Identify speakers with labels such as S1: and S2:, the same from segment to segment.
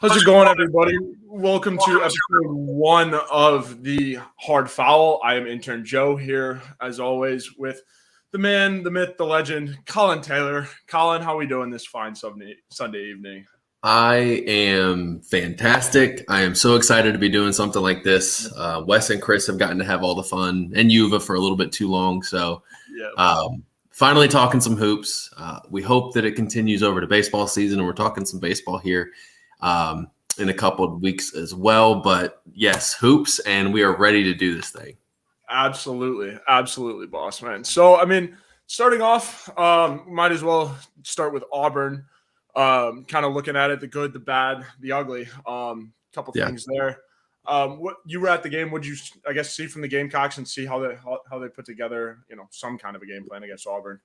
S1: How's it going, everybody? Welcome to episode 1 of the Hard Fowl. I am Intern Joe here, as always, with the man, the myth, the legend, Collyn Taylor. Collyn, how are we doing this fine Sunday evening?
S2: I am fantastic. I am so excited to be doing something like this. Wes and Chris have gotten to have all the fun, and Yuva for a little bit too long. So finally talking some hoops. We hope that it continues over to baseball season, and we're talking some baseball here in a couple of weeks as well. But yes, hoops, and we are ready to do this thing.
S1: Absolutely, boss man. So, I mean, starting off, might as well start with Auburn. Kind of looking at it, the good, the bad, the ugly. Couple things there. What you were at the game? Would you, I guess, see from the Gamecocks and see how they put together, some kind of a game plan against Auburn?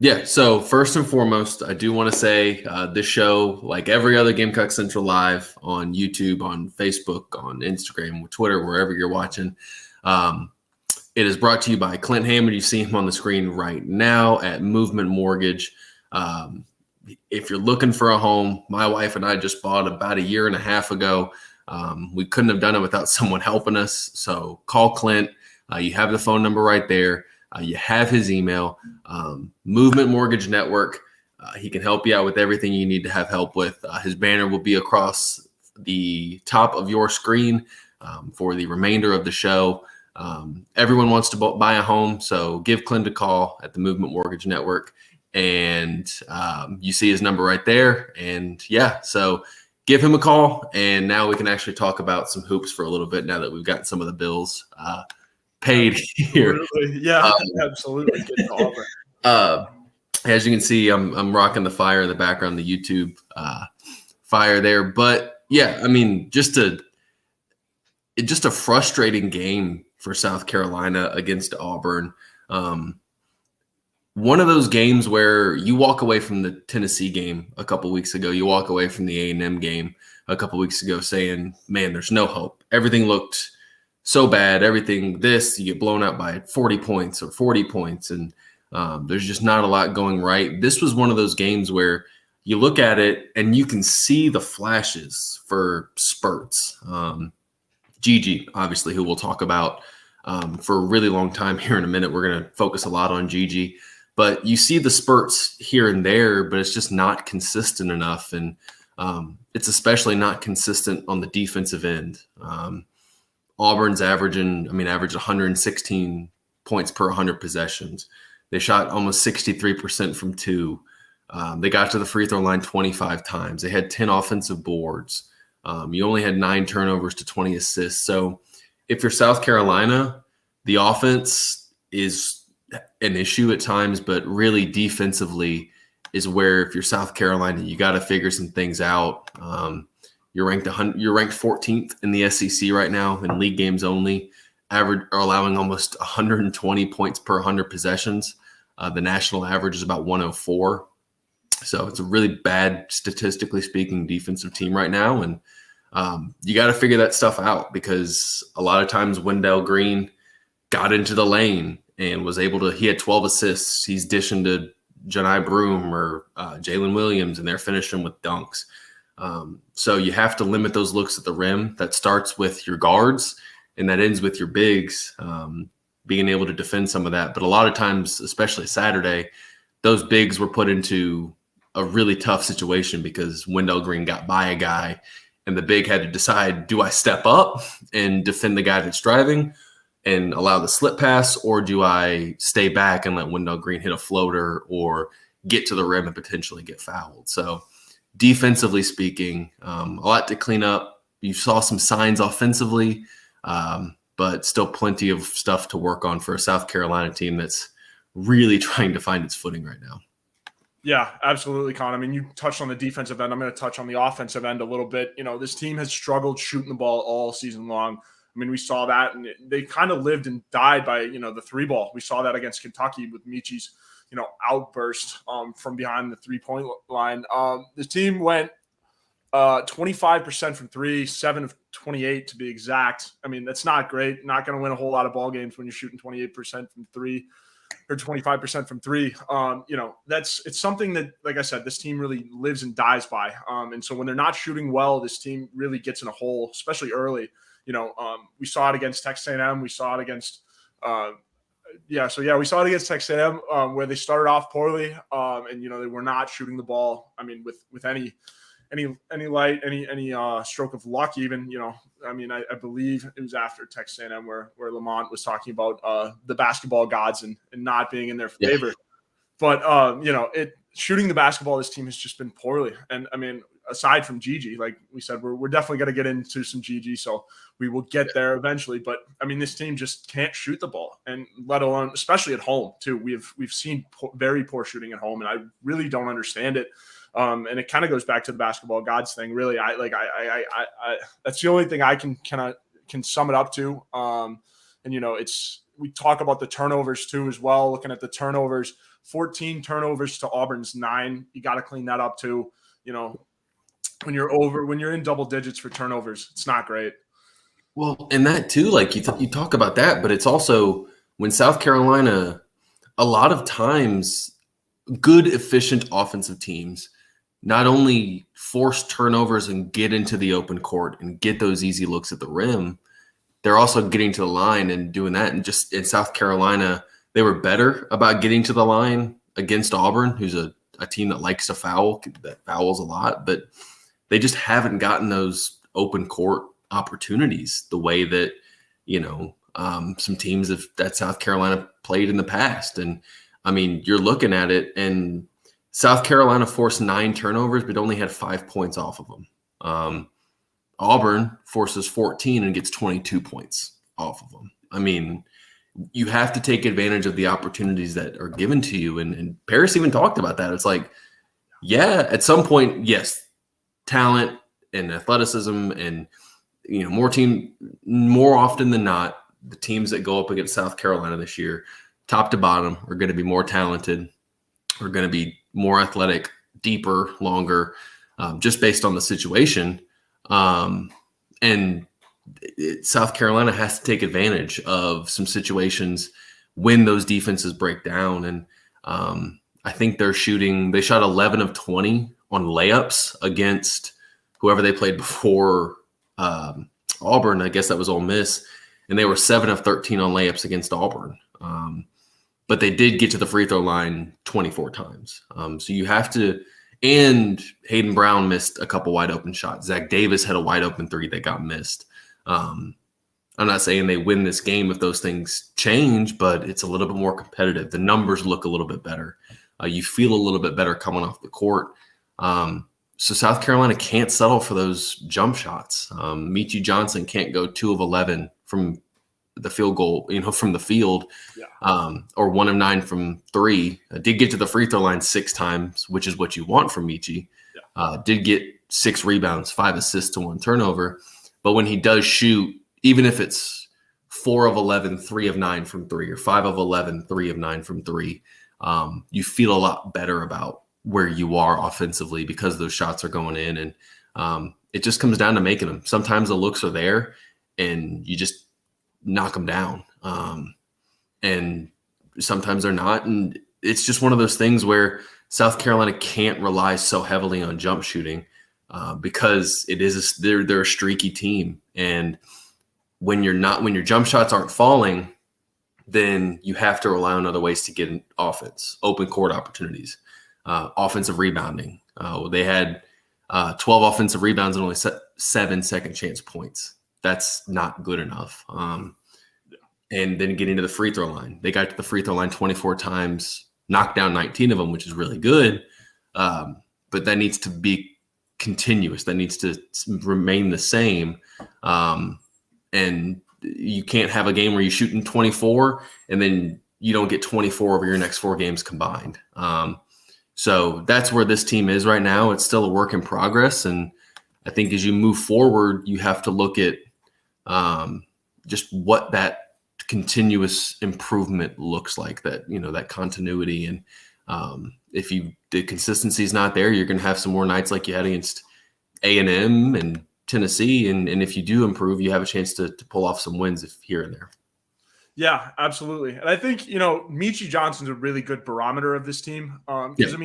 S2: Yeah. So first and foremost, I do want to say this show, like every other Gamecock Central live on YouTube, on Facebook, on Instagram, Twitter, wherever you're watching. It is brought to you by Clint Hammond. You see him on the screen right now at Movement Mortgage. If you're looking for a home, my wife and I just bought about a year and a half ago. We couldn't have done it without someone helping us. So call Clint. You have the phone number right there. You have his email. Movement Mortgage Network. He can help you out with everything you need to have help with. His banner will be across the top of your screen for the remainder of the show. Everyone wants to buy a home, so give Clint a call at the Movement Mortgage Network. And you see his number right there. And so give him a call. And now we can actually talk about some hoops for a little bit now that we've got some of the bills paid here.
S1: Yeah, absolutely. Good call.
S2: As you can see, I'm rocking the fire in the background, the YouTube fire there. But yeah, I mean, just a frustrating game for South Carolina against Auburn. One of those games where you walk away from the Tennessee game a couple weeks ago, you walk away from the A&M game a couple weeks ago saying, man, there's no hope. Everything looked so bad. You get blown out by 40 points or 40 points, and there's just not a lot going right. This was one of those games where you look at it and you can see the flashes for spurts. Gigi, obviously, who we'll talk about for a really long time here in a minute. We're going to focus a lot on Gigi. But you see the spurts here and there, but it's just not consistent enough. And it's especially not consistent on the defensive end. Auburn's averaged 116 points per 100 possessions. They shot almost 63% from two. They got to the free throw line 25 times. They had 10 offensive boards. You only had 9 turnovers to 20 assists. So if you're South Carolina, the offense is an issue at times, but really defensively is where, if you're South Carolina, you got to figure some things out. You're ranked 14th in the SEC right now in league games only, allowing almost 120 points per 100 possessions. The national average is about 104. So it's a really bad, statistically speaking, defensive team right now. And you got to figure that stuff out, because a lot of times Wendell Green got into the lane and was able to – he had 12 assists. He's dishing to Johni Broome or Jalen Williams, and they're finishing with dunks. So you have to limit those looks at the rim. That starts with your guards, and that ends with your bigs being able to defend some of that. But a lot of times, especially Saturday, those bigs were put into a really tough situation because Wendell Green got by a guy, and the big had to decide, do I step up and defend the guy that's driving and allow the slip pass, or do I stay back and let Wendell Green hit a floater or get to the rim and potentially get fouled? So defensively speaking, a lot to clean up. You saw some signs offensively, but still plenty of stuff to work on for a South Carolina team that's really trying to find its footing right now.
S1: Yeah, absolutely, Con. I mean, you touched on the defensive end. I'm going to touch on the offensive end a little bit. This team has struggled shooting the ball all season long. I mean, we saw that, and they kind of lived and died by, the three ball. We saw that against Kentucky with Michi's, outburst from behind the 3-point line. The team went 25% from three, 7 of 28 to be exact. I mean, that's not great. Not going to win a whole lot of ball games when you're shooting 28% from three. or 25% from three. It's something that, like I said, this team really lives and dies by. And so when they're not shooting well, this team really gets in a hole, especially early. We saw it against Texas A&M. We saw it against, we saw it against Texas A&M where they started off poorly, and they were not shooting the ball. I mean, with any light, any stroke of luck, even. I believe it was after Texas A&M where Lamont was talking about the basketball gods and not being in their favor. Yeah. But shooting the basketball, this team has just been poorly. And I mean, aside from Gigi, like we said, we're definitely going to get into some Gigi, so we will get there eventually. But I mean, this team just can't shoot the ball, and let alone, especially at home too. We've seen very poor shooting at home, and I really don't understand it. And it kind of goes back to the basketball gods thing. Really, I that's the only thing I can sum it up to. We talk about the turnovers too as well. Looking at the turnovers, 14 turnovers to Auburn's 9. You got to clean that up too. When you're in double digits for turnovers, it's not great.
S2: Well, and that too, like you talk about that, but it's also when South Carolina, a lot of times, good, efficient offensive teams not only force turnovers and get into the open court and get those easy looks at the rim, they're also getting to the line and doing that. And just in South Carolina, they were better about getting to the line against Auburn, who's a team that likes to foul, that fouls a lot, but they just haven't gotten those open court opportunities the way that, some teams that South Carolina played in the past. And I mean, you're looking at it, and South Carolina forced 9 turnovers, but only had 5 points off of them. Auburn forces 14 and gets 22 points off of them. I mean, you have to take advantage of the opportunities that are given to you. And Paris even talked about that. It's like, yeah, at some point, yes, talent and athleticism and, more often than not, the teams that go up against South Carolina this year, top to bottom, are going to be more talented, are going to be more athletic, deeper, longer, just based on the situation. And South Carolina has to take advantage of some situations when those defenses break down. And I think they shot 11 of 20 on layups against whoever they played before Auburn. I guess that was Ole Miss. And they were 7 of 13 on layups against Auburn. But they did get to the free throw line 24 times. So you have to, and Hayden Brown missed a couple wide open shots. Zach Davis had a wide open 3 that got missed. I'm not saying they win this game if those things change, but it's a little bit more competitive. The numbers look a little bit better. You feel a little bit better coming off the court. So South Carolina can't settle for those jump shots. Michi Johnson can't go 2 of 11 from the field goal, from the field, or 1 of 9 from 3. Did get to the free throw line 6 times, which is what you want from Michi. Did get 6 rebounds, 5 assists to 1 turnover. But when he does shoot, even if it's 4 of 11, 3 of 9 from 3, or 5 of 11, 3 of 9 from 3, you feel a lot better about where you are offensively because those shots are going in. And it just comes down to making them. Sometimes the looks are there and you just knock them down. And sometimes they're not. And it's just one of those things where South Carolina can't rely so heavily on jump shooting because they're a streaky team. And when your jump shots aren't falling, then you have to rely on other ways to get an offense, open court opportunities, offensive rebounding. They had 12 offensive rebounds and only 7 second chance points. That's not good enough. And then getting to the free throw line. They got to the free throw line 24 times, knocked down 19 of them, which is really good. But that needs to be continuous. That needs to remain the same. And you can't have a game where you shoot in 24 and then you don't get 24 over your next 4 games combined. So that's where this team is right now. It's still a work in progress. And I think as you move forward, you have to look at just what that continuous improvement looks like, that continuity. And if the consistency is not there, you're going to have some more nights like you had against A&M and Tennessee. And if you do improve, you have a chance to pull off some wins here and there.
S1: Yeah, absolutely. And I think, Michi Johnson's a really good barometer of this team.
S2: Yeah.
S1: Because,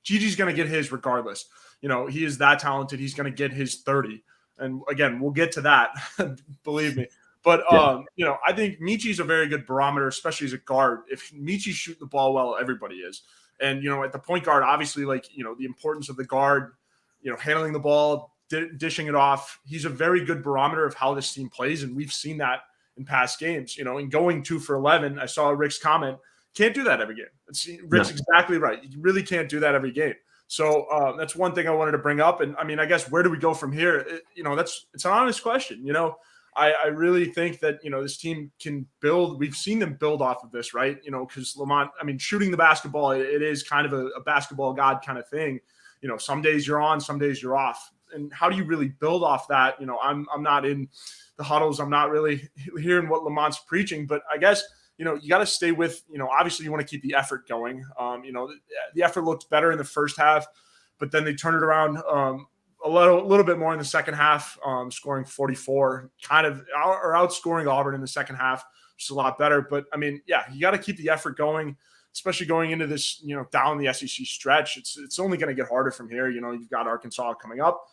S1: Gigi's going to get his regardless. He is that talented. He's going to get his 30. And again, we'll get to that, believe me. But,
S2: Yeah.
S1: I think Michi's a very good barometer, especially as a guard. If Michi's shooting the ball well, everybody is. And, at the point guard, obviously, the importance of the guard, handling the ball, dishing it off. He's a very good barometer of how this team plays. And we've seen that in past games, and going 2 for 11. I saw Rick's comment. Can't do that every game. Rick's exactly right. You really can't do that every game. So that's one thing I wanted to bring up. And I guess where do we go from here? It's an honest question. I really think that, this team can build. We've seen them build off of this, right? Because Lamont, shooting the basketball, it is kind of a basketball god kind of thing. Some days you're on, some days you're off. And how do you really build off that? I'm not in the huddles. I'm not really hearing what Lamont's preaching, but I guess, you got to stay with, obviously you want to keep the effort going. The effort looked better in the first half, but then they turned it around a little bit more in the second half, scoring 44, or outscoring Auburn in the second half, which is a lot better. But you got to keep the effort going, especially going into this, down the SEC stretch. It's only going to get harder from here. You've got Arkansas coming up.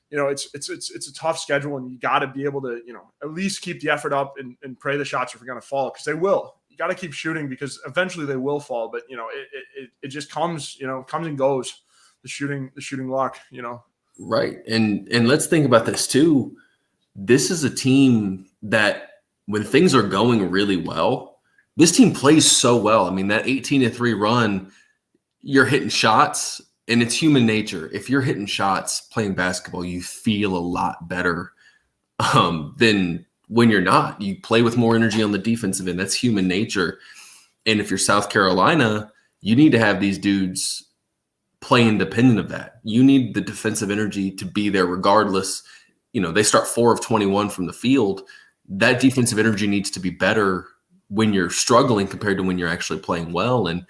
S1: It's a tough schedule, and you got to be able to, at least keep the effort up and pray the shots are going to fall, because they will. You got to keep shooting, because eventually they will fall. But it just comes and goes. The shooting luck.
S2: Right, and let's think about this too. This is a team that, when things are going really well, this team plays so well. That 18-3 run, you're hitting shots. And it's human nature. If you're hitting shots playing basketball, you feel a lot better than when you're not. You play with more energy on the defensive end. That's human nature. And if you're South Carolina, you need to have these dudes play independent of that. You need the defensive energy to be there regardless. They start 4 of 21 from the field. That defensive energy needs to be better when you're struggling compared to when you're actually playing well. And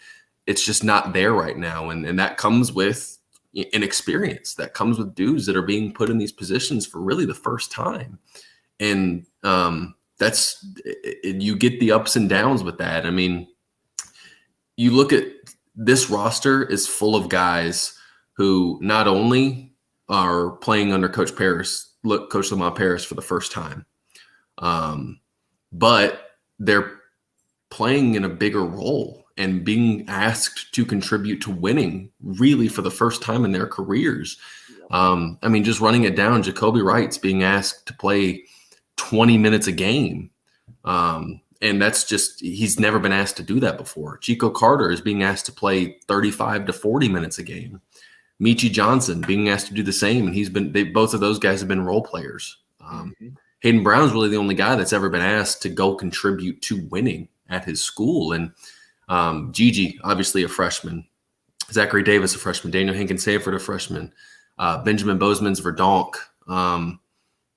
S2: it's just not there right now. And that comes with inexperience. That comes with dudes that are being put in these positions for really the first time. And you get the ups and downs with that. You look at this roster is full of guys who not only are playing under Coach Lamont Paris for the first time, but they're playing in a bigger role and being asked to contribute to winning really for the first time in their careers. Just running it down, Jacoby Wright's being asked to play 20 minutes a game. And that's just, he's never been asked to do that before. Chico Carter is being asked to play 35 to 40 minutes a game. Michi Johnson being asked to do the same. And both of those guys have been role players. Hayden Brown's really the only guy that's ever been asked to go contribute to winning at his school. And Gigi, obviously a freshman. Zachary Davis, a freshman. Daniel Hankins-Sanford, a freshman. Benjamin Bozeman's Verdonk.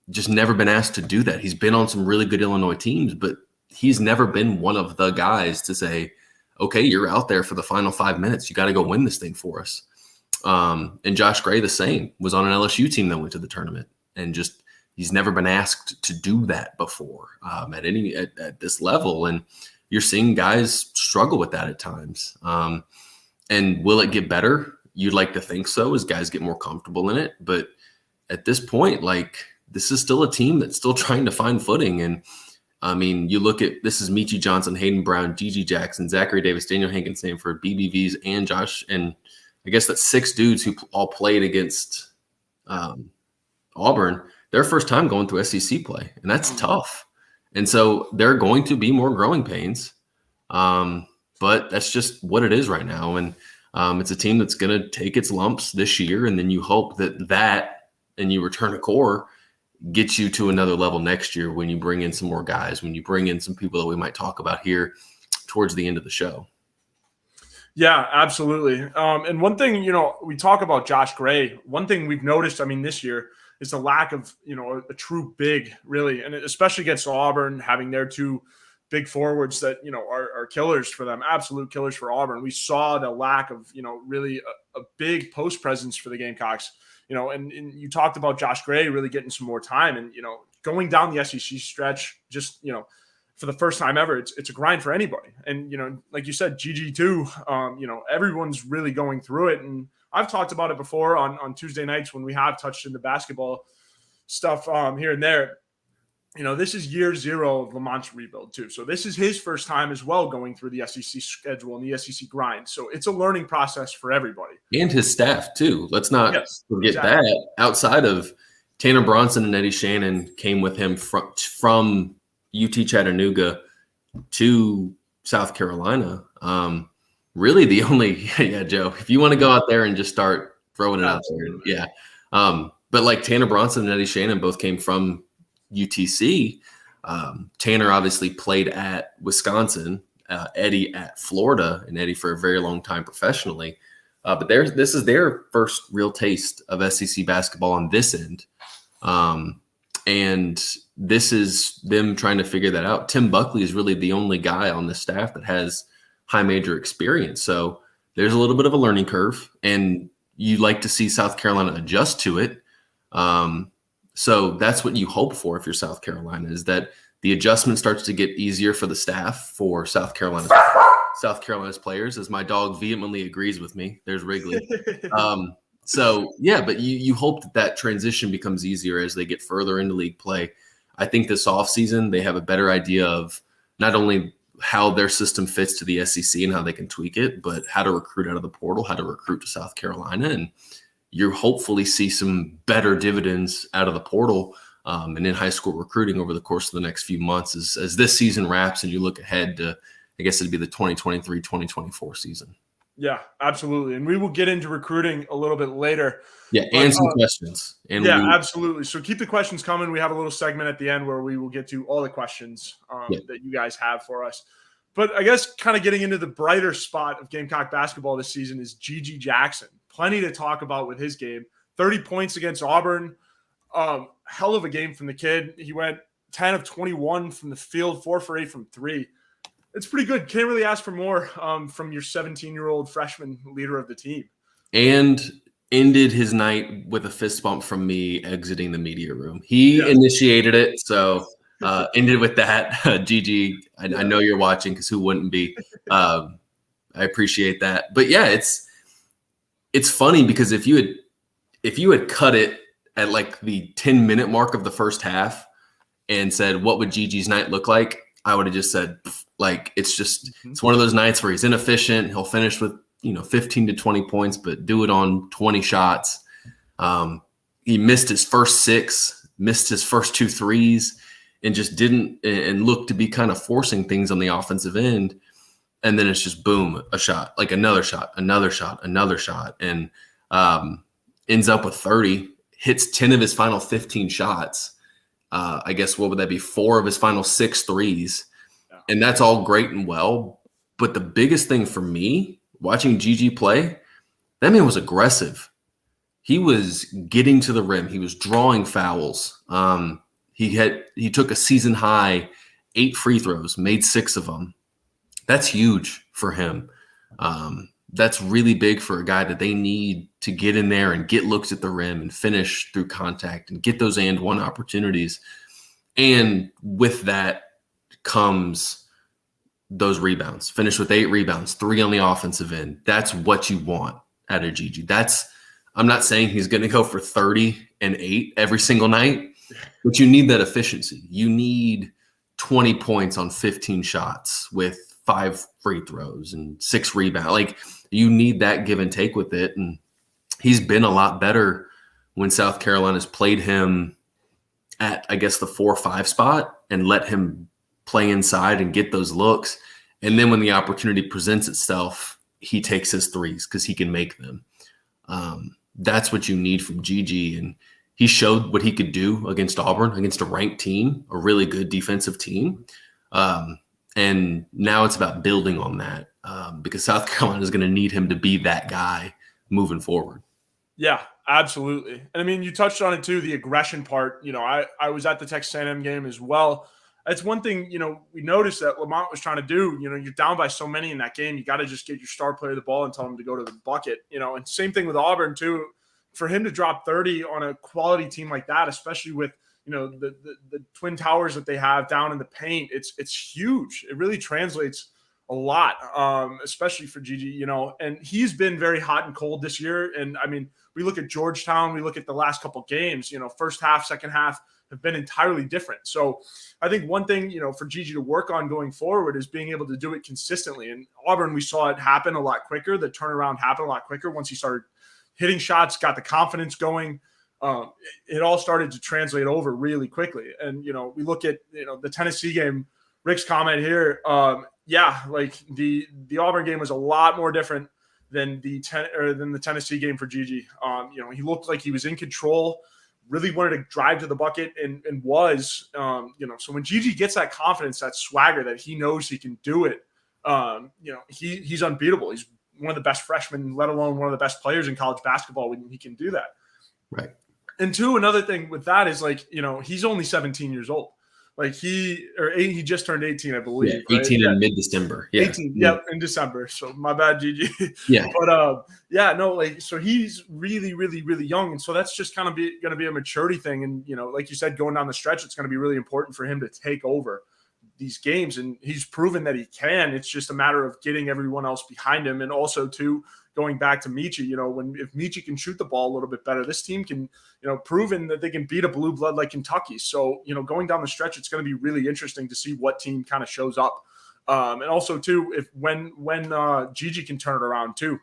S2: Just never been asked to do that. He's been on some really good Illinois teams, but he's never been one of the guys to say, okay, you're out there for the final 5 minutes. You got to go win this thing for us. And Josh Gray, the same, was on an LSU team that went to the tournament, and just he's never been asked to do that before at this level. And you're seeing guys struggle with that at times. And will it get better? You'd like to think so, as guys get more comfortable in it. But at this point, this is still a team that's still trying to find footing. And you look at, this is Michi Johnson, Hayden Brown, Gigi Jackson, Zachary Davis, Daniel Hankins-Sanford, BBVs, and Josh. And I guess that's 6 dudes who all played against Auburn. Their first time going through SEC play, and that's tough. And so there are going to be more growing pains, but that's just what it is right now. And it's a team that's going to take its lumps this year, and then you hope that and you return a core gets you to another level next year when you bring in some more guys, when you bring in some people that we might talk about here towards the end of the show.
S1: Yeah, absolutely. And one thing, we talk about Josh Gray. One thing we've noticed, this year, is the lack of, a true big, really, and especially against Auburn, having their 2 big forwards that, are killers for them, absolute killers for Auburn. We saw the lack of, really a big post presence for the Gamecocks, and you talked about Josh Gray really getting some more time, and, going down the SEC stretch, just, for the first time ever, it's a grind for anybody. And, like you said, GG too, everyone's really going through it. And I've talked about it before on Tuesday nights when we have touched into basketball stuff here and there. This is year 0 of Lamont's rebuild too. So this is his first time as well going through the SEC schedule and the SEC grind. So it's a learning process for everybody.
S2: And his staff too. Let's not forget
S1: exactly.
S2: that. Outside of Tanner Bronson and Eddie Shannon came with him from UT Chattanooga to South Carolina. Really the only, Joe, if you want to go out there and just start throwing it out there. But like Tanner Bronson and Eddie Shannon both came from UTC. Tanner obviously played at Wisconsin, Eddie at Florida, and Eddie for a very long time professionally. But this is their first real taste of SEC basketball on this end. And this is them trying to figure that out. Tim Buckley is really the only guy on the staff that has high major experience. So there's a little bit of a learning curve, and you like to see South Carolina adjust to it. So that's what you hope for if you're South Carolina, is that the adjustment starts to get easier for the staff, for South Carolina's players, as my dog vehemently agrees with me. There's Wrigley. But you hope that transition becomes easier as they get further into league play. I think this offseason they have a better idea of not only how their system fits to the SEC and how they can tweak it, but how to recruit out of the portal, how to recruit to South Carolina. And you hopefully see some better dividends out of the portal and in high school recruiting over the course of the next few months as this season wraps and you look ahead to, I guess it'd be the 2023-2024 season.
S1: Yeah, absolutely. And we will get into recruiting a little bit later.
S2: Yeah, and some questions.
S1: Absolutely. So keep the questions coming. We have a little segment at the end where we will get to all the questions that you guys have for us. But I guess kind of getting into the brighter spot of Gamecock basketball this season is Gigi Jackson. Plenty to talk about with his game. 30 points against Auburn. Hell of a game from the kid. He went 10 of 21 from the field, 4 for 8 from 3. It's pretty good. Can't really ask for more from your 17-year-old freshman leader of the team.
S2: And ended his night with a fist bump from me exiting the media room. He initiated it, so ended with that. Gigi, I know you're watching because who wouldn't be? I appreciate that. But yeah, it's funny because if you had cut it at like the 10-minute mark of the first half and said, what would Gigi's night look like? I would have just said, like, it's one of those nights where he's inefficient. He'll finish with, 15 to 20 points, but do it on 20 shots. He missed his first 6, missed his first 2 threes, and just didn't and looked to be kind of forcing things on the offensive end. And then it's just boom, a shot, like another shot, another shot, another shot, and ends up with 30, hits 10 of his final 15 shots. I guess what would that be? 4 of his final 6 threes. Yeah. And that's all great and well. But the biggest thing for me watching Gigi play, that man was aggressive. He was getting to the rim. He was drawing fouls. He took a season high 8 free throws, made 6 of them. That's huge for him. That's really big for a guy that they need to get in there and get looks at the rim and finish through contact and get those and one opportunities. And with that comes those rebounds. Finish with 8 rebounds, 3 on the offensive end. That's what you want out of Gigi. I'm not saying he's going to go for 30 and 8 every single night, but you need that efficiency. You need 20 points on 15 shots with 5 free throws and 6 rebounds. Like, you need that give and take with it. And he's been a lot better when South Carolina's played him at, I guess, the 4 or 5 spot and let him play inside and get those looks. And then when the opportunity presents itself, he takes his threes because he can make them. That's what you need from Gigi. And he showed what he could do against Auburn, against a ranked team, a really good defensive team. And now it's about building on that because South Carolina is going to need him to be that guy moving forward. Yeah, absolutely. And I mean, you touched on it too, the aggression part. I was at the Texas A&M game as well. That's one thing, we noticed that Lamont was trying to do. You're down by so many in that game. You got to just get your star player the ball and tell him to go to the bucket. And same thing with Auburn too. For him to drop 30 on a quality team like that, especially with,
S1: the twin towers that they have down in the paint. It's huge. It really translates a lot, especially for Gigi, and he's been very hot and cold this year. And I mean, we look at Georgetown, we look at the last couple games, first half, second half have been entirely different. So I think one thing, for Gigi to work on going forward is being able to do it consistently. And Auburn, we saw it happen a lot quicker. The turnaround happened a lot quicker once he started hitting shots, got the confidence going. It all started to translate over really quickly. And, we look at, the Tennessee game, Rick's comment here. Like the Auburn game was a lot more different than the Tennessee game for Gigi. He looked like he was in control, really wanted to drive to the bucket and was, so when Gigi gets that confidence, that swagger that he knows he can do it, he's unbeatable. He's one of the best freshmen, let alone one of the best players in college basketball when he can do that.
S2: Right.
S1: And two, another thing with that is he's only 17 years old. He just turned 18, I believe.
S2: Yeah, 18 in mid-December. Yeah.
S1: 18, in December. So my bad, Gigi.
S2: Yeah.
S1: But so he's really, really, really young. And so that's just kind of going to be a maturity thing. And, like you said, going down the stretch, it's going to be really important for him to take over these games. And he's proven that he can. It's just a matter of getting everyone else behind him. And also, too, going back to Meechie, if Meechie can shoot the ball a little bit better, this team can, proven that they can beat a blue blood like Kentucky. So, going down the stretch, it's going to be really interesting to see what team kind of shows up. And also too, when Gigi can turn it around too,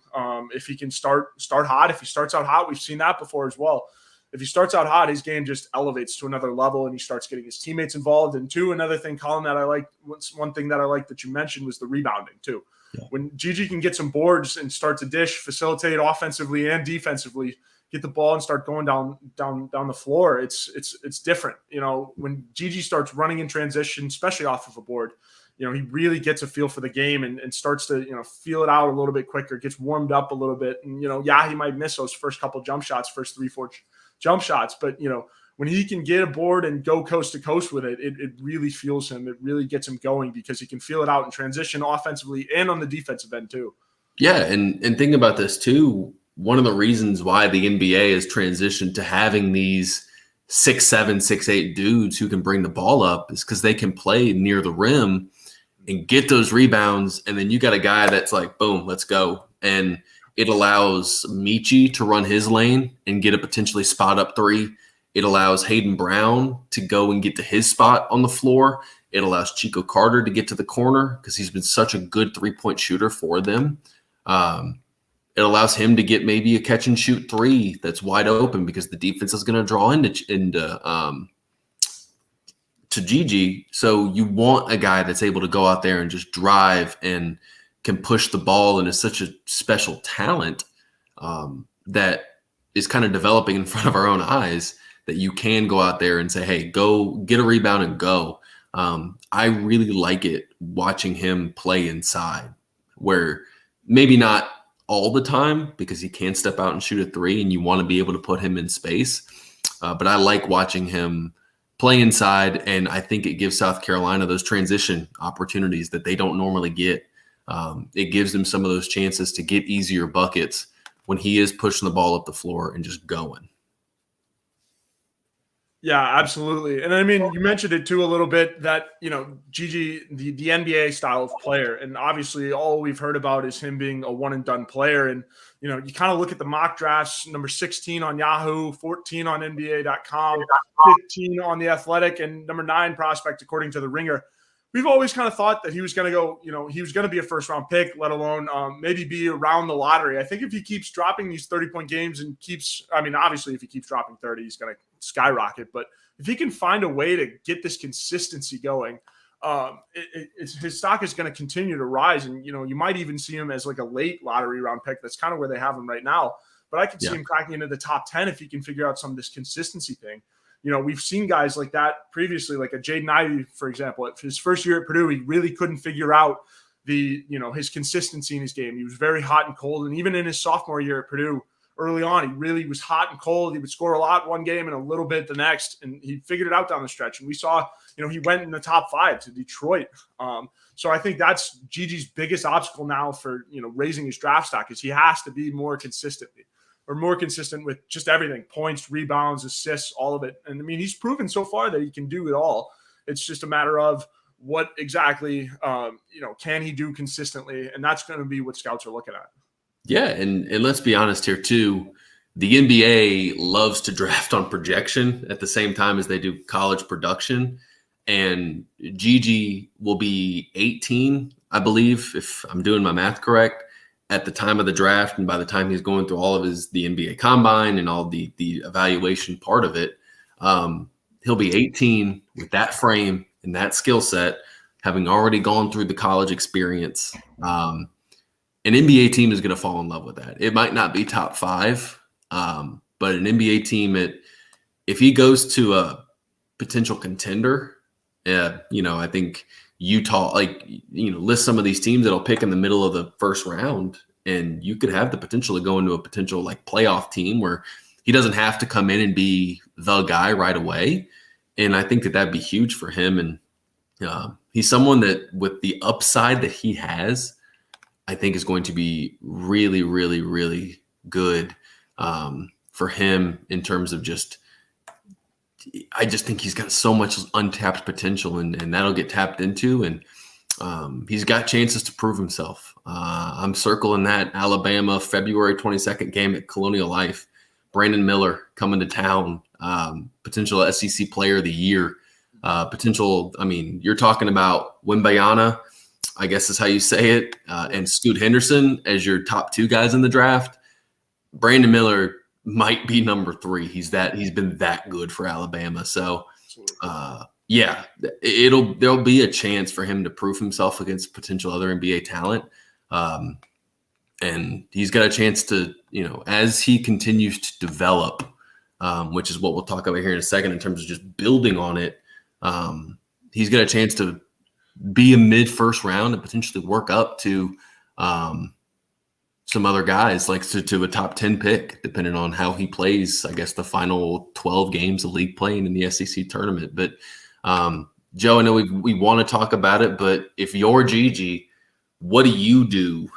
S1: if he can start hot, if he starts out hot, we've seen that before as well. If he starts out hot, his game just elevates to another level and he starts getting his teammates involved. And two, another thing, Collyn, that I like, one thing that I like that you mentioned was the rebounding too. Yeah. When Gigi can get some boards and start to dish, facilitate offensively and defensively, get the ball and start going down the floor, it's different. When Gigi starts running in transition, especially off of a board, he really gets a feel for the game and starts to, feel it out a little bit quicker, gets warmed up a little bit. And, he might miss those first couple jump shots, first 3-4 jump shots, but, when he can get a board and go coast to coast with it, it really fuels him. It really gets him going because he can feel it out in transition offensively and on the defensive end too.
S2: Yeah, and thinking about this too, one of the reasons why the NBA has transitioned to having these 6'7", 6'8" dudes who can bring the ball up is because they can play near the rim and get those rebounds, and then you got a guy that's like, boom, let's go. And it allows Meechie to run his lane and get a potentially spot up three. It allows Hayden Brown to go and get to his spot on the floor. It allows Chico Carter to get to the corner because he's been such a good three-point shooter for them. It allows him to get maybe a catch-and-shoot three that's wide open because the defense is going to draw into Gigi. So you want a guy that's able to go out there and just drive and can push the ball and is such a special talent that is kind of developing in front of our own eyes, that you can go out there and say, hey, go get a rebound and go. I really like it watching him play inside, where maybe not all the time because he can step out and shoot a three and you want to be able to put him in space. But I like watching him play inside, and I think it gives South Carolina those transition opportunities that they don't normally get. It gives them some of those chances to get easier buckets when he is pushing the ball up the floor and just going.
S1: Yeah, absolutely. And I mean, you mentioned it too a little bit that, Gigi, the NBA style of player, and obviously all we've heard about is him being a one and done player. And, you kind of look at the mock drafts, number 16 on Yahoo, 14 on NBA.com, 15 on The Athletic, and number 9 prospect, according to The Ringer. We've always kind of thought that he was going to go, he was going to be a first round pick, let alone maybe be around the lottery. I think if he keeps dropping these 30-point games and obviously if he keeps dropping 30, he's going to skyrocket. But if he can find a way to get this consistency going, his stock is going to continue to rise. And, you might even see him as like a late lottery round pick. That's kind of where they have him right now. But I could see him cracking into the top 10 if he can figure out some of this consistency thing. We've seen guys like that previously, like a Jaden Ivey, for example. His first year at Purdue, he really couldn't figure out his consistency in his game. He was very hot and cold. And even in his sophomore year at Purdue, early on, he really was hot and cold. He would score a lot one game and a little bit the next. And he figured it out down the stretch. And we saw, he went in the top 5 to Detroit. So I think that's Gigi's biggest obstacle now for, raising his draft stock is he has to be more consistent. or more consistent with just everything, points, rebounds, assists, all of it. And I mean, he's proven so far that he can do it all. It's just a matter of what exactly, can he do consistently? And that's going to be what scouts are looking at.
S2: Yeah. And let's be honest here too. The NBA loves to draft on projection at the same time as they do college production. And Gigi will be 18, I believe, if I'm doing my math correct, at the time of the draft. And by the time he's going through all of the NBA combine and all the evaluation part of it, he'll be 18 with that frame and that skill set, having already gone through the college experience. An NBA team is going to fall in love with that. It might not be top 5, but an NBA team, if he goes to a potential contender, I think Utah, list some of these teams that'll pick in the middle of the first round, and you could have the potential to go into a potential playoff team where he doesn't have to come in and be the guy right away. And I think that'd be huge for him. And he's someone that, with the upside that he has, I think is going to be really, really, really good for him in terms of I just think he's got so much untapped potential, and that'll get tapped into. And he's got chances to prove himself. I'm circling that Alabama February 22nd game at Colonial Life. Brandon Miller coming to town, potential SEC Player of the Year. You're talking about Wimbayana, I guess is how you say it, and Scoot Henderson as your top 2 guys in the draft. Brandon Miller might be number 3. He's been that good for Alabama. So, there'll be a chance for him to prove himself against potential other NBA talent. And he's got a chance to, as he continues to develop, which is what we'll talk about here in a second in terms of just building on it. He's got a chance to be a mid-first round and potentially work up to some other guys, to a top 10 pick, depending on how he plays, I guess, the final 12 games of league playing in the SEC tournament. But Joe, I know we want to talk about it, but if you're Gigi, what do you do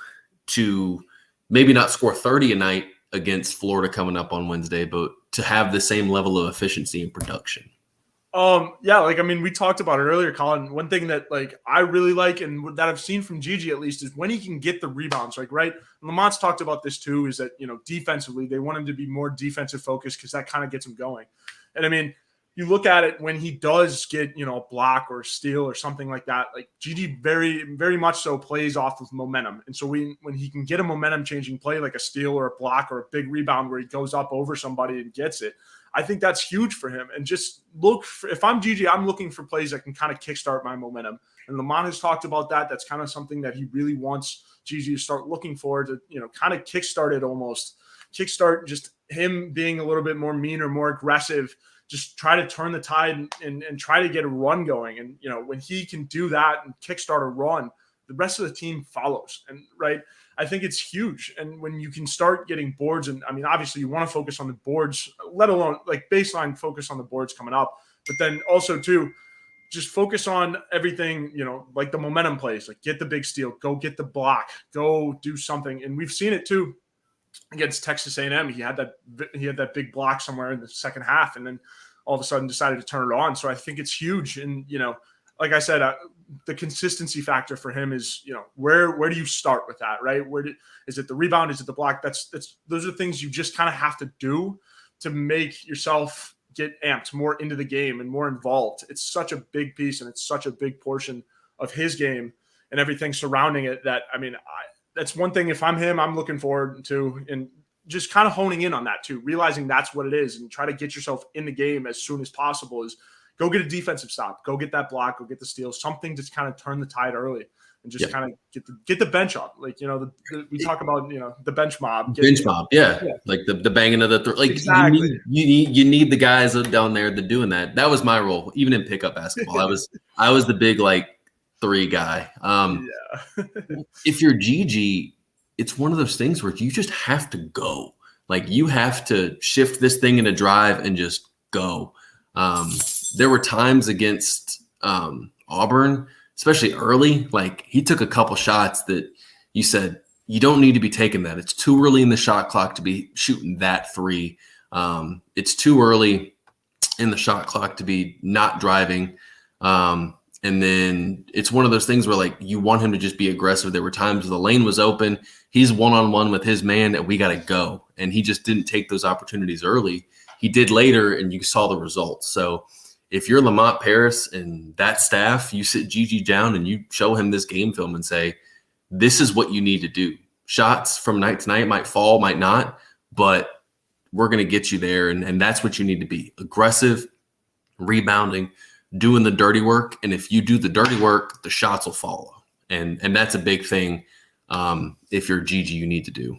S2: to maybe not score 30 a night against Florida coming up on Wednesday, but to have the same level of efficiency and production?
S1: We talked about it earlier, Collyn. One thing that I really like, and that I've seen from Gigi at least, is when he can get the rebounds. Right? And Lamont's talked about this too, is that defensively they want him to be more defensive focused because that kind of gets him going. And you look at it when he does get a block or a steal or something like that. Gigi very, very much so plays off of momentum, and so when he can get a momentum changing play like a steal or a block or a big rebound where he goes up over somebody and gets it, I think that's huge for him. And just if I'm Gigi, I'm looking for plays that can kind of kickstart my momentum. And Lamont has talked about that. That's kind of something that he really wants Gigi to start looking for, to, kind of kickstart it almost. Kickstart just him being a little bit more mean or more aggressive, just try to turn the tide and try to get a run going. And, when he can do that and kickstart a run, the rest of the team follows. And I think it's huge. And when you can start getting boards, and obviously you want to focus on the boards, let alone baseline focus on the boards coming up, but then also too, just focus on everything, the momentum plays, get the big steal, go get the block, go do something. And we've seen it too against Texas A&M. He had that big block somewhere in the second half, and then all of a sudden decided to turn it on. So I think it's huge. And, like I said, the consistency factor for him is, where do you start with that, right? Is it the rebound? Is it the block? Those are things you just kind of have to do to make yourself get amped more into the game and more involved. It's such a big piece, and it's such a big portion of his game and everything surrounding it that, that's one thing. If I'm him, I'm looking forward to, and just kind of honing in on that too, realizing that's what it is, and try to get yourself in the game as soon as possible. Is go get a defensive stop, go get that block, go get the steal, something to kind of turn the tide early and just kind of get the bench up. We talk about, the bench mob.
S2: Yeah. The banging of the
S1: exactly.
S2: You need the guys down there that doing that. That was my role, even in pickup basketball. I was the big 3 guy. If you're Gigi, it's one of those things where you just have to go. You have to shift this thing in a drive and just go. There were times against Auburn, especially early, he took a couple shots that you said, you don't need to be taking that. It's too early in the shot clock to be shooting that three. It's too early in the shot clock to be not driving. And then it's one of those things where, like, you want him to just be aggressive. There were times the lane was open. He's one-on-one with his man, and we got to go. And he just didn't take those opportunities early. He did later, and you saw the results. So if you're Lamont Paris and that staff, you sit Gigi down and you show him this game film and say, this is what you need to do. Shots from night to night might fall, might not, but we're going to get you there. And that's what you need to be. Aggressive, rebounding, doing the dirty work. And if you do the dirty work, the shots will follow. And that's a big thing. If you're Gigi, you need to do.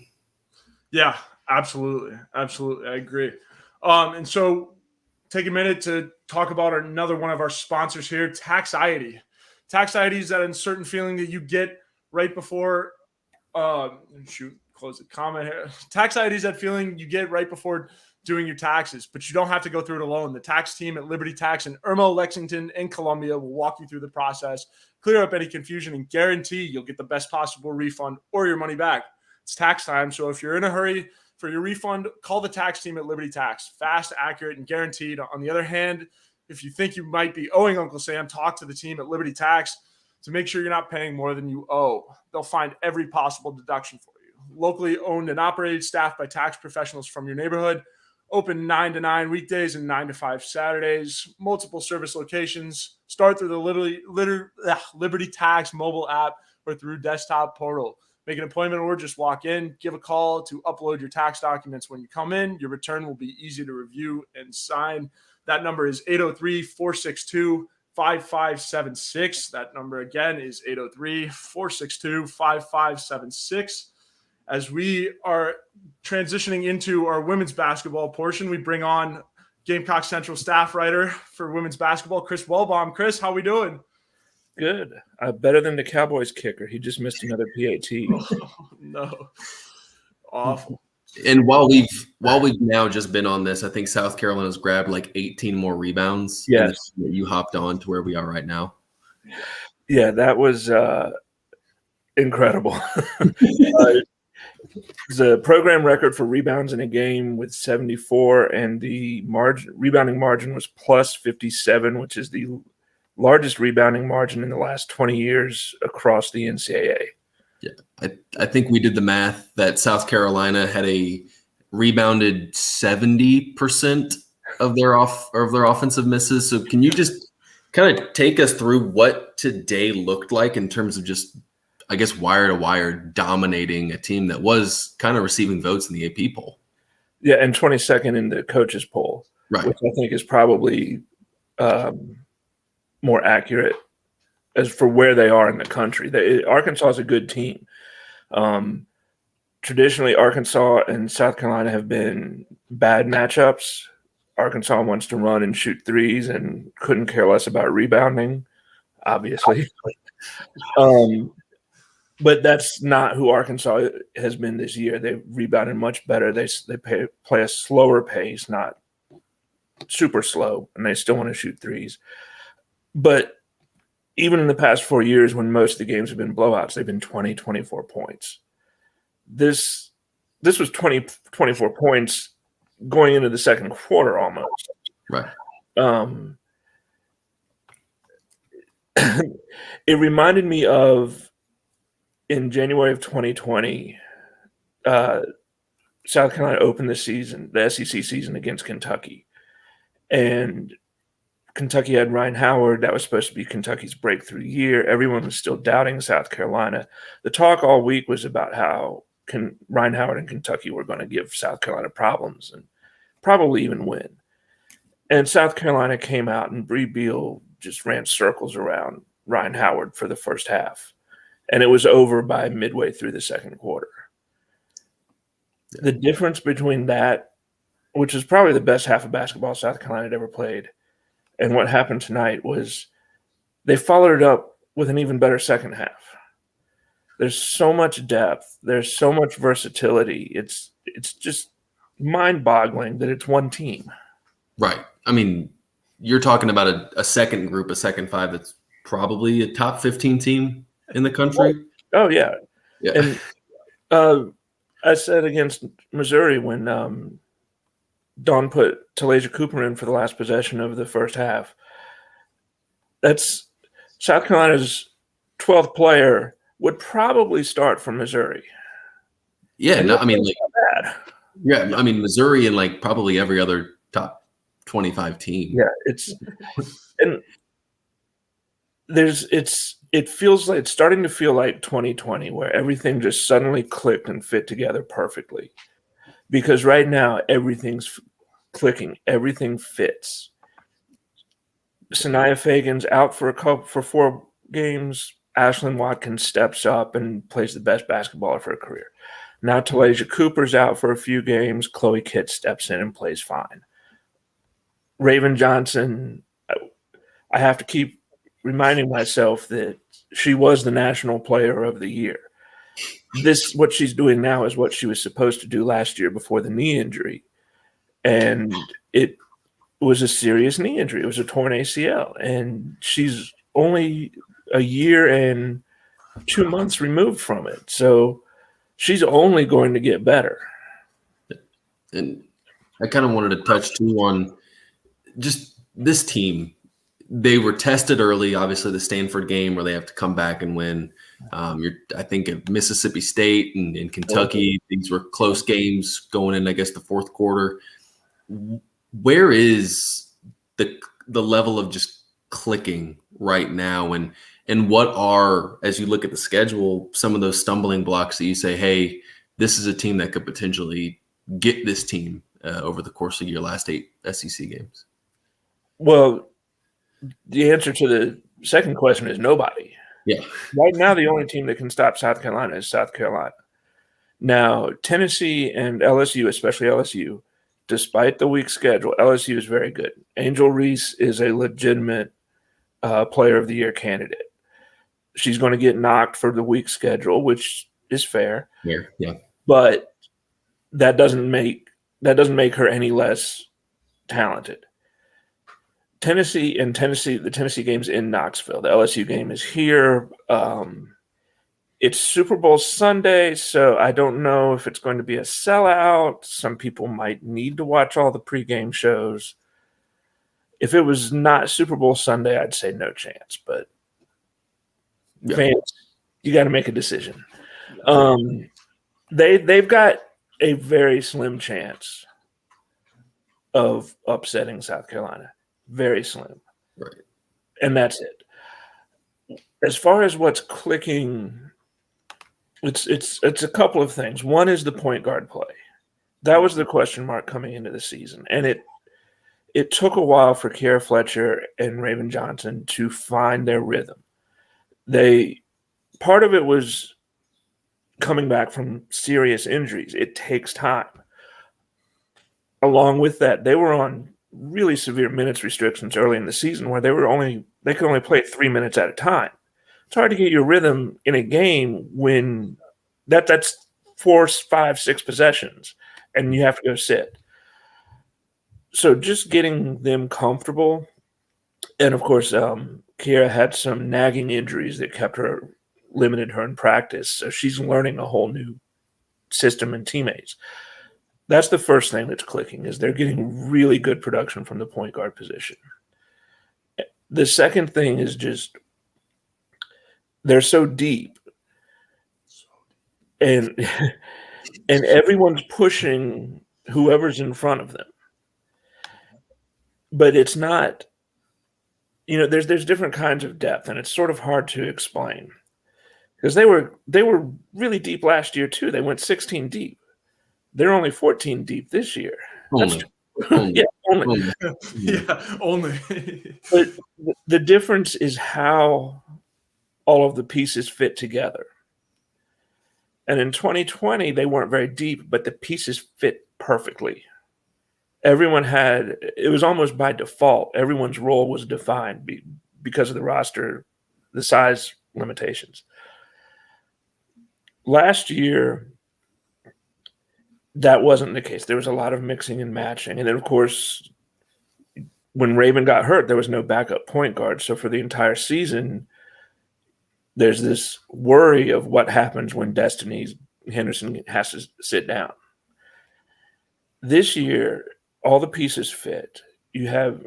S1: Yeah, absolutely. Absolutely. I agree. And so take a minute to talk about another one of our sponsors here, Taxiety. Taxiety is that uncertain feeling that you get right before, close the comment here. Taxiety is that feeling you get right before doing your taxes, but you don't have to go through it alone. The tax team at Liberty Tax in Irmo, Lexington, and Columbia will walk you through the process, clear up any confusion, and guarantee you'll get the best possible refund or your money back. It's tax time, so if you're in a hurry for your refund, call the tax team at Liberty Tax. Fast, accurate, and guaranteed. On the other hand, if you think you might be owing Uncle Sam, talk to the team at Liberty Tax to make sure you're not paying more than you owe. They'll find every possible deduction for you. Locally owned and operated, staffed by tax professionals from your neighborhood. Open 9 to 9 weekdays and 9 to 5 Saturdays. Multiple service locations. Start through the Liberty Tax mobile app or through desktop portal. Make an appointment or just walk in. Give a call to upload your tax documents when you come in. Your return will be easy to review and sign. That number is 803-462-5576. That number again is 803-462-5576. As we are transitioning into our women's basketball portion, we bring on Gamecock Central staff writer for women's basketball, Chris Wellbaum. Chris, how we doing?
S3: Good. Better than the Cowboys kicker. He just missed another PAT.
S1: Oh, no. Awful.
S2: And while we've now just been on this, I think South Carolina's grabbed like 18 more rebounds.
S3: Yes.
S2: You hopped on to where we are right now.
S3: Yeah, that was incredible. The program record for rebounds in a game with 74, and the rebounding margin was plus 57, which is the largest rebounding margin in the last 20 years across the NCAA.
S2: Yeah, I think we did the math that South Carolina had rebounded 70% of their offensive misses. So can you just kind of take us through what today looked like in terms of just, I guess, wire to wire dominating a team that was kind of receiving votes in the AP poll?
S3: Yeah, and 22nd in the coaches poll,
S2: right,
S3: which I think is probably more accurate as for where they are in the country. Arkansas is a good team. Traditionally, Arkansas and South Carolina have been bad matchups. Arkansas wants to run and shoot threes and couldn't care less about rebounding, obviously. But that's not who Arkansas has been this year. They've rebounded much better. They play a slower pace, not super slow, and they still want to shoot threes. But even in the past 4 years, when most of the games have been blowouts, they've been 20, 24 points. This was 24 points going into the second quarter almost.
S2: Right.
S3: It reminded me of in January of 2020, South Carolina opened the SEC season against Kentucky. And Kentucky had Ryan Howard. That was supposed to be Kentucky's breakthrough year. Everyone was still doubting South Carolina. The talk all week was about how Ryan Howard and Kentucky were going to give South Carolina problems and probably even win. And South Carolina came out and Bree Beal just ran circles around Ryan Howard for the first half. And it was over by midway through the second quarter. The difference between that, which is probably the best half of basketball South Carolina had ever played, and what happened tonight was they followed it up with an even better second half. There's so much depth. There's so much versatility. It's just mind-boggling that it's one team.
S2: Right. I mean, you're talking about a second group, a second five that's probably a top 15 team in the country.
S3: Oh, yeah.
S2: Yeah.
S3: And I said against Missouri when Dawn put Talasia Cooper in for the last possession of the first half. That's South Carolina's 12th player would probably start for Missouri.
S2: Yeah, no, I mean, like,
S3: Bad.
S2: yeah, I mean, Missouri and like probably every other top 25 team.
S3: Yeah, and it feels like it's starting to feel like 2020 where everything just suddenly clicked and fit together perfectly. Because right now everything's clicking, everything fits. Sanaya Fagan's out for 4 games. Ashlyn Watkins steps up and plays the best basketball of her career. Now Talasia Cooper's out for a few games. Chloe Kitt steps in and plays fine. Raven Johnson, I have to keep reminding myself that she was the National Player of the Year. What she's doing now is what she was supposed to do last year before the knee injury. And it was a serious knee injury. It was a torn ACL. And she's only a year and 2 months removed from it. So she's only going to get better.
S2: And I kind of wanted to touch too on just this team. They were tested early, obviously the Stanford game where they have to come back and win. I think at Mississippi State and in Kentucky, these were close games going in, I guess, the fourth quarter. Where is the level of just clicking right now? And what are, as you look at the schedule, some of those stumbling blocks that you say, hey, this is a team that could potentially get this team over the course of your last 8 SEC games?
S3: Well, the answer to the second question is nobody.
S2: Yeah.
S3: Right now, the only team that can stop South Carolina is South Carolina. Now, Tennessee and LSU, especially LSU, despite the weak schedule, LSU is very good. Angel Reese is a legitimate player of the year candidate. She's going to get knocked for the weak schedule, which is fair.
S2: Yeah.
S3: But that doesn't make her any less talented. The Tennessee game's in Knoxville. The LSU game is here. It's Super Bowl Sunday, so I don't know if it's going to be a sellout. Some people might need to watch all the pregame shows. If it was not Super Bowl Sunday, I'd say no chance. But fans, you got to make a decision. They've got a very slim chance of upsetting South Carolina. Very slim.
S2: Right.
S3: And that's it. As far as what's clicking, it's a couple of things. One is the point guard play. That was the question mark coming into the season. And it took a while for Kiera Fletcher and Raven Johnson to find their rhythm. Part of it was coming back from serious injuries. It takes time. Along with that, they were on really severe minutes restrictions early in the season where they could only play 3 minutes at a time. It's hard to get your rhythm in a game when that's 4, 5, 6 possessions and you have to go sit. So just getting them comfortable. And of course, Kiera had some nagging injuries that limited her in practice. So she's learning a whole new system and teammates. That's the first thing that's clicking, is they're getting really good production from the point guard position. The second thing is just they're so deep. And everyone's pushing whoever's in front of them. But it's not, there's different kinds of depth, and it's sort of hard to explain. Because they were really deep last year too. They went 16 deep. They're only 14 deep this year.
S2: Only.
S3: Yeah, only.
S1: Yeah, only.
S3: But the difference is how all of the pieces fit together. And in 2020, they weren't very deep, but the pieces fit perfectly. It was almost by default. Everyone's role was defined because of the roster, the size limitations. Last year, that wasn't the case. There was a lot of mixing and matching. And then, of course, when Raven got hurt, there was no backup point guard. So for the entire season, there's this worry of what happens when Destiny's, Henderson has to sit down. This year, all the pieces fit. You have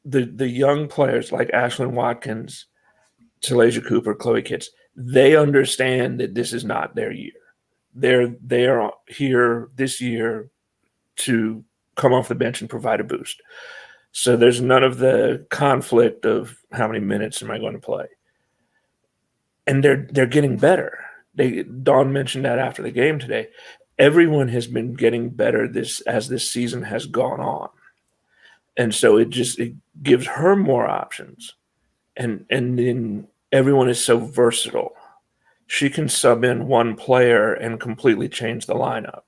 S3: the young players like Ashlyn Watkins, Talasia Cooper, Chloe Kitts. They understand that this is not their year. They are here this year to come off the bench and provide a boost. So there's none of the conflict of how many minutes am I going to play. And they're getting better. Dawn mentioned that after the game today. Everyone has been getting better as this season has gone on. And so it gives her more options. And then everyone is so versatile. She can sub in one player and completely change the lineup.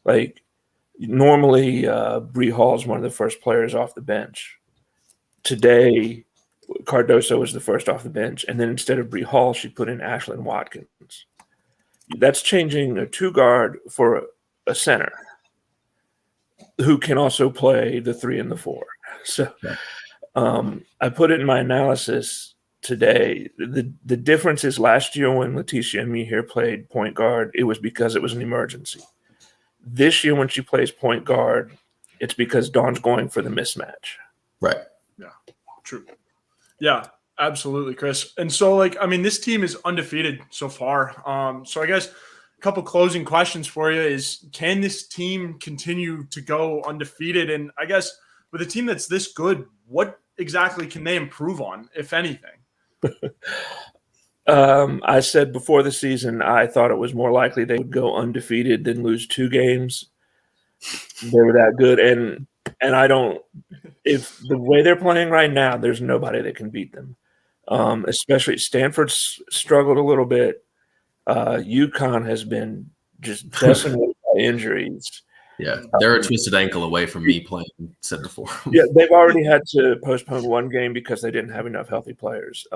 S3: Like normally, Bree Hall is one of the first players off the bench. Today, Cardoso was the first off the bench, and then instead of Bree Hall, she put in Ashlyn Watkins. That's changing a 2-guard for a center who can also play the 3 and the 4. So I put it in my analysis today. The difference is last year when Leticia Mihir played point guard, it was because it was an emergency. This year when she plays point guard, it's because Dawn's going for the mismatch.
S2: Right.
S1: Yeah, true. Yeah, absolutely, Chris. And so, this team is undefeated so far. So I guess a couple closing questions for you is, can this team continue to go undefeated? And I guess with a team that's this good, what exactly can they improve on, if anything?
S3: I said before the season, I thought it was more likely they would go undefeated than lose 2 games. They were that good. And I don't – if the way they're playing right now, there's nobody that can beat them. Especially Stanford's struggled a little bit. UConn has been just decimated by injuries.
S2: Yeah, they're a twisted ankle away from me playing center for them.
S3: Yeah, they've already had to postpone 1 game because they didn't have enough healthy players.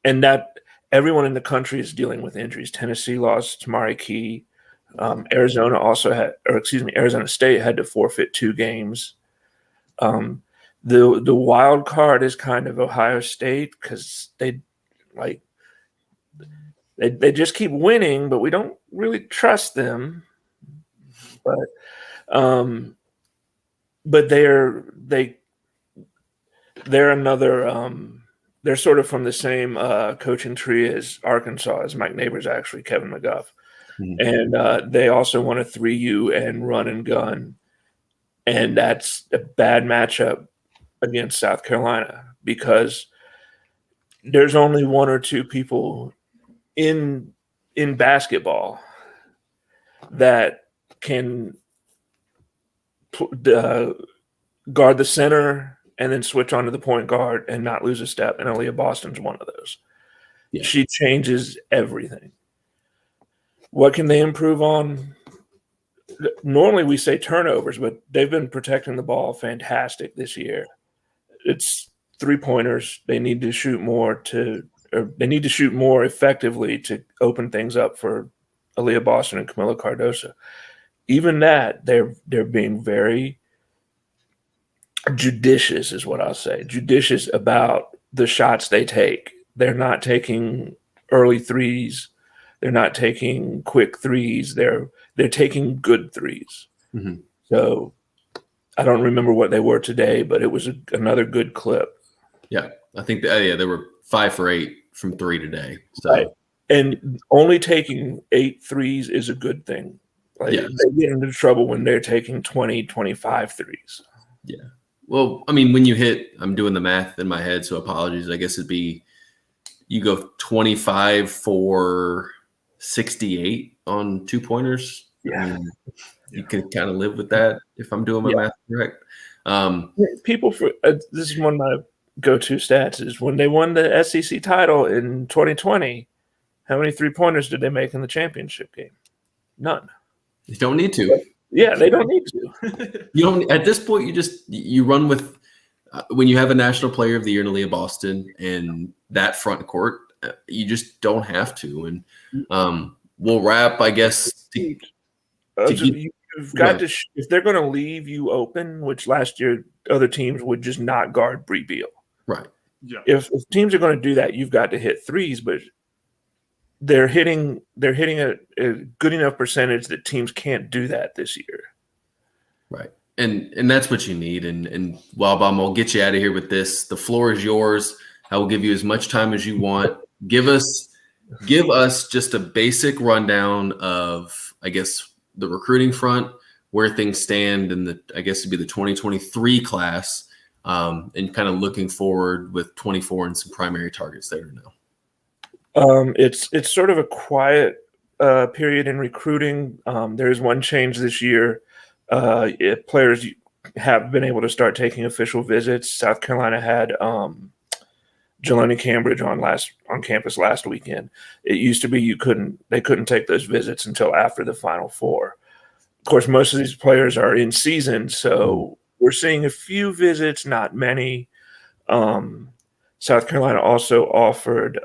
S3: And that everyone in the country is dealing with injuries. Tennessee lost Tamari Key. Arizona State had to forfeit 2 games. The wild card is kind of Ohio State because they just keep winning, but we don't really trust them. But they're another. They're sort of from the same coaching tree as Arkansas, as Mike Neighbors, actually, Kevin McGuff. Mm-hmm. And they also won a 3U and run and gun. And that's a bad matchup against South Carolina because there's only 1 or 2 people in basketball that can guard the center and then switch onto the point guard and not lose a step. And Aaliyah Boston's one of those. Yeah. She changes everything. What can they improve on? Normally we say turnovers, but they've been protecting the ball fantastic this year. It's 3-pointers. They need to shoot more effectively to open things up for Aaliyah Boston and Camila Cardoso. Even that, they're being very judicious is what I'll say. Judicious about the shots they take. They're not taking early threes. They're not taking quick threes. They're taking good threes. Mm-hmm. So I don't remember what they were today, but it was another good clip.
S2: Yeah, I think they were 5 for 8 from 3 today. So.
S3: Right. And only taking 8 threes is a good thing. They get into trouble when they're taking 20, 25 threes.
S2: Yeah. Well, when you hit, I'm doing the math in my head, so apologies. I guess it'd be you go 25 for 68 on 2-pointers.
S3: Yeah.
S2: You can kind of live with that if I'm doing my math correct.
S3: People this is one of my go-to stats is when they won the SEC title in 2020, how many 3-pointers did they make in the championship game? None.
S2: You don't need to.
S3: Yeah, they don't need to.
S2: You don't. At this point, you run with when you have a National Player of the Year in Aaliyah Boston and that front court, you just don't have to. And we'll wrap, I guess. You've
S3: got to. If they're going to leave you open, which last year other teams would just not guard Bree Beal.
S2: Right.
S1: Yeah.
S3: If teams are going to do that, you've got to hit threes, but they're hitting a good enough percentage that teams can't do that this year.
S2: Right. And that's what you need. And Wild Bomb, I'll get you out of here with this. The floor is yours. I will give you as much time as you want. Give us just a basic rundown of, I guess, the recruiting front, where things stand in I guess it'd be the 2023 class, and kind of looking forward with 24 and some primary targets there now.
S3: It's sort of a quiet period in recruiting. There is one change this year. Players have been able to start taking official visits. South Carolina had Jelani Cambridge on campus last weekend. It used to be they couldn't take those visits until after the Final Four. Of course, most of these players are in season, so we're seeing a few visits, not many. South Carolina also offered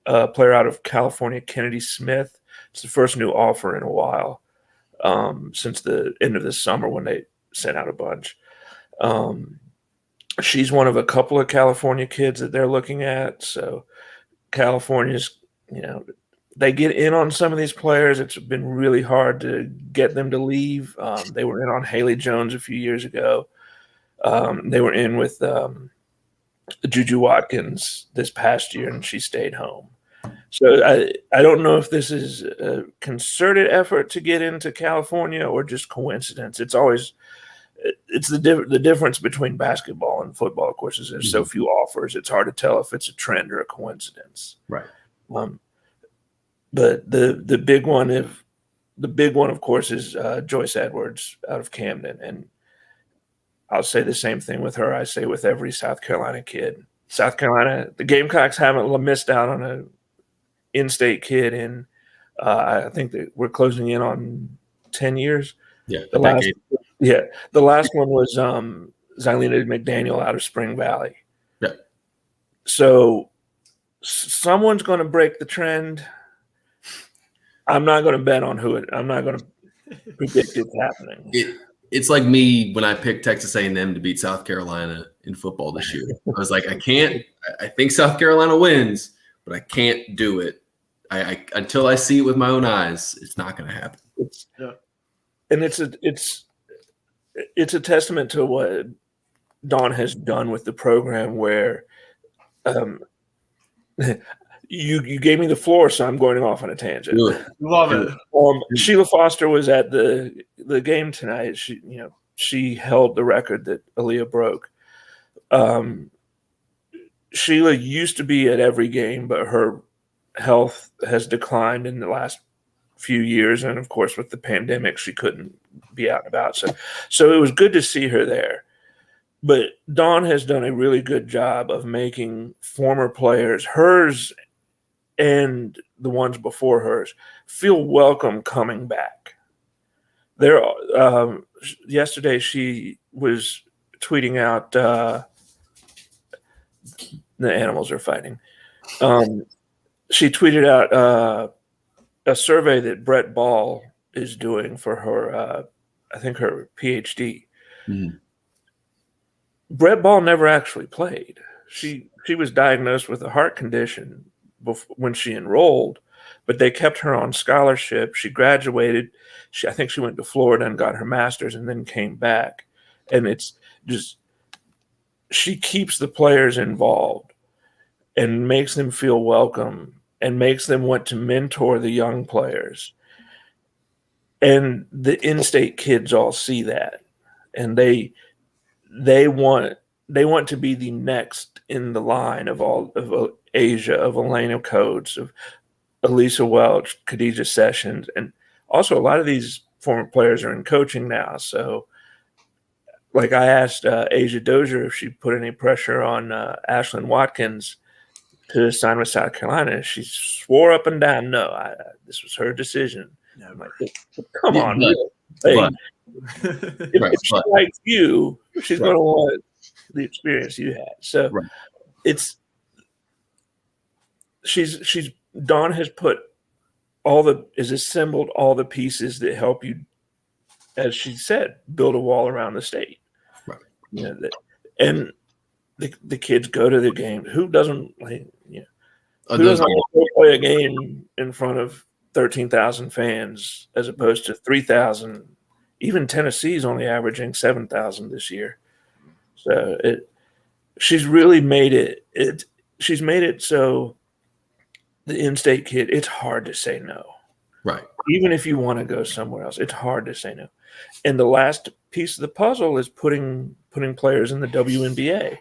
S3: a player out of California, Kennedy Smith. It's the first new offer in a while, since the end of the summer when they sent out a bunch. She's one of a couple of California kids that they're looking at. So California's, they get in on some of these players. It's been really hard to get them to leave. They were in on Haley Jones a few years ago. They were in with Juju Watkins this past year, and she stayed home. So I don't know if this is a concerted effort to get into California or just coincidence. It's the difference between basketball and football, of course, is there's so few offers. It's hard to tell if it's a trend or a coincidence.
S2: Right.
S3: But the big one, of course, is Joyce Edwards out of Camden, and I'll say the same thing with her. I say with every South Carolina kid. South Carolina, the Gamecocks haven't missed out on an in-state kid in, I think that we're closing in on 10 years.
S2: Yeah.
S3: The last one was Zylena McDaniel out of Spring Valley.
S2: Yeah.
S3: So someone's going to break the trend. I'm not going to bet on I'm not going to predict it's happening.
S2: It's like me when I picked Texas A&M to beat South Carolina in football this year. I was like, I think South Carolina wins, but I can't do it. Until I see it with my own eyes, it's not going to happen.
S3: And it's a testament to what Dawn has done with the program, where you gave me the floor, so I'm going off on a tangent.
S1: Love it.
S3: Sheila Foster was at the game tonight. She held the record that Aaliyah broke. Sheila used to be at every game, but her health has declined in the last few years, and of course with the pandemic she couldn't be out and about, so it was good to see her there. But Dawn has done a really good job of making former players, hers and the ones before hers, feel welcome coming back. Yesterday she was tweeting out, the animals are fighting. She tweeted out a survey that Brett Ball is doing for her, I think her PhD.
S2: Mm-hmm.
S3: Brett Ball never actually played. She was diagnosed with a heart condition when she enrolled, but they kept her on scholarship. She graduated. I think she went to Florida and got her master's and then came back. And it's just, she keeps the players involved and makes them feel welcome and makes them want to mentor the young players. And the in-state kids all see that, and they want to be the next in the line of Asia, of Elena Coates, of Elisa Welch, Khadijah Sessions, and also a lot of these former players are in coaching now. So, like I asked Asia Dozier if she put any pressure on Ashlyn Watkins to sign with South Carolina. She swore up and down, no, this was her decision. I'm like, come on, if she likes you, she's going to want the experience you had. So Dawn has assembled all the pieces that help you, as she said, build a wall around the state.
S2: Right.
S3: And the kids go to the game. Who doesn't Who doesn't want to play a game in front of 13,000 fans as opposed to 3,000? Even Tennessee's only averaging 7,000 this year. So she's really made it. She's made it so the in-state kid, it's hard to say no.
S2: Right.
S3: Even if you want to go somewhere else, it's hard to say no. And the last piece of the puzzle is putting players in the WNBA.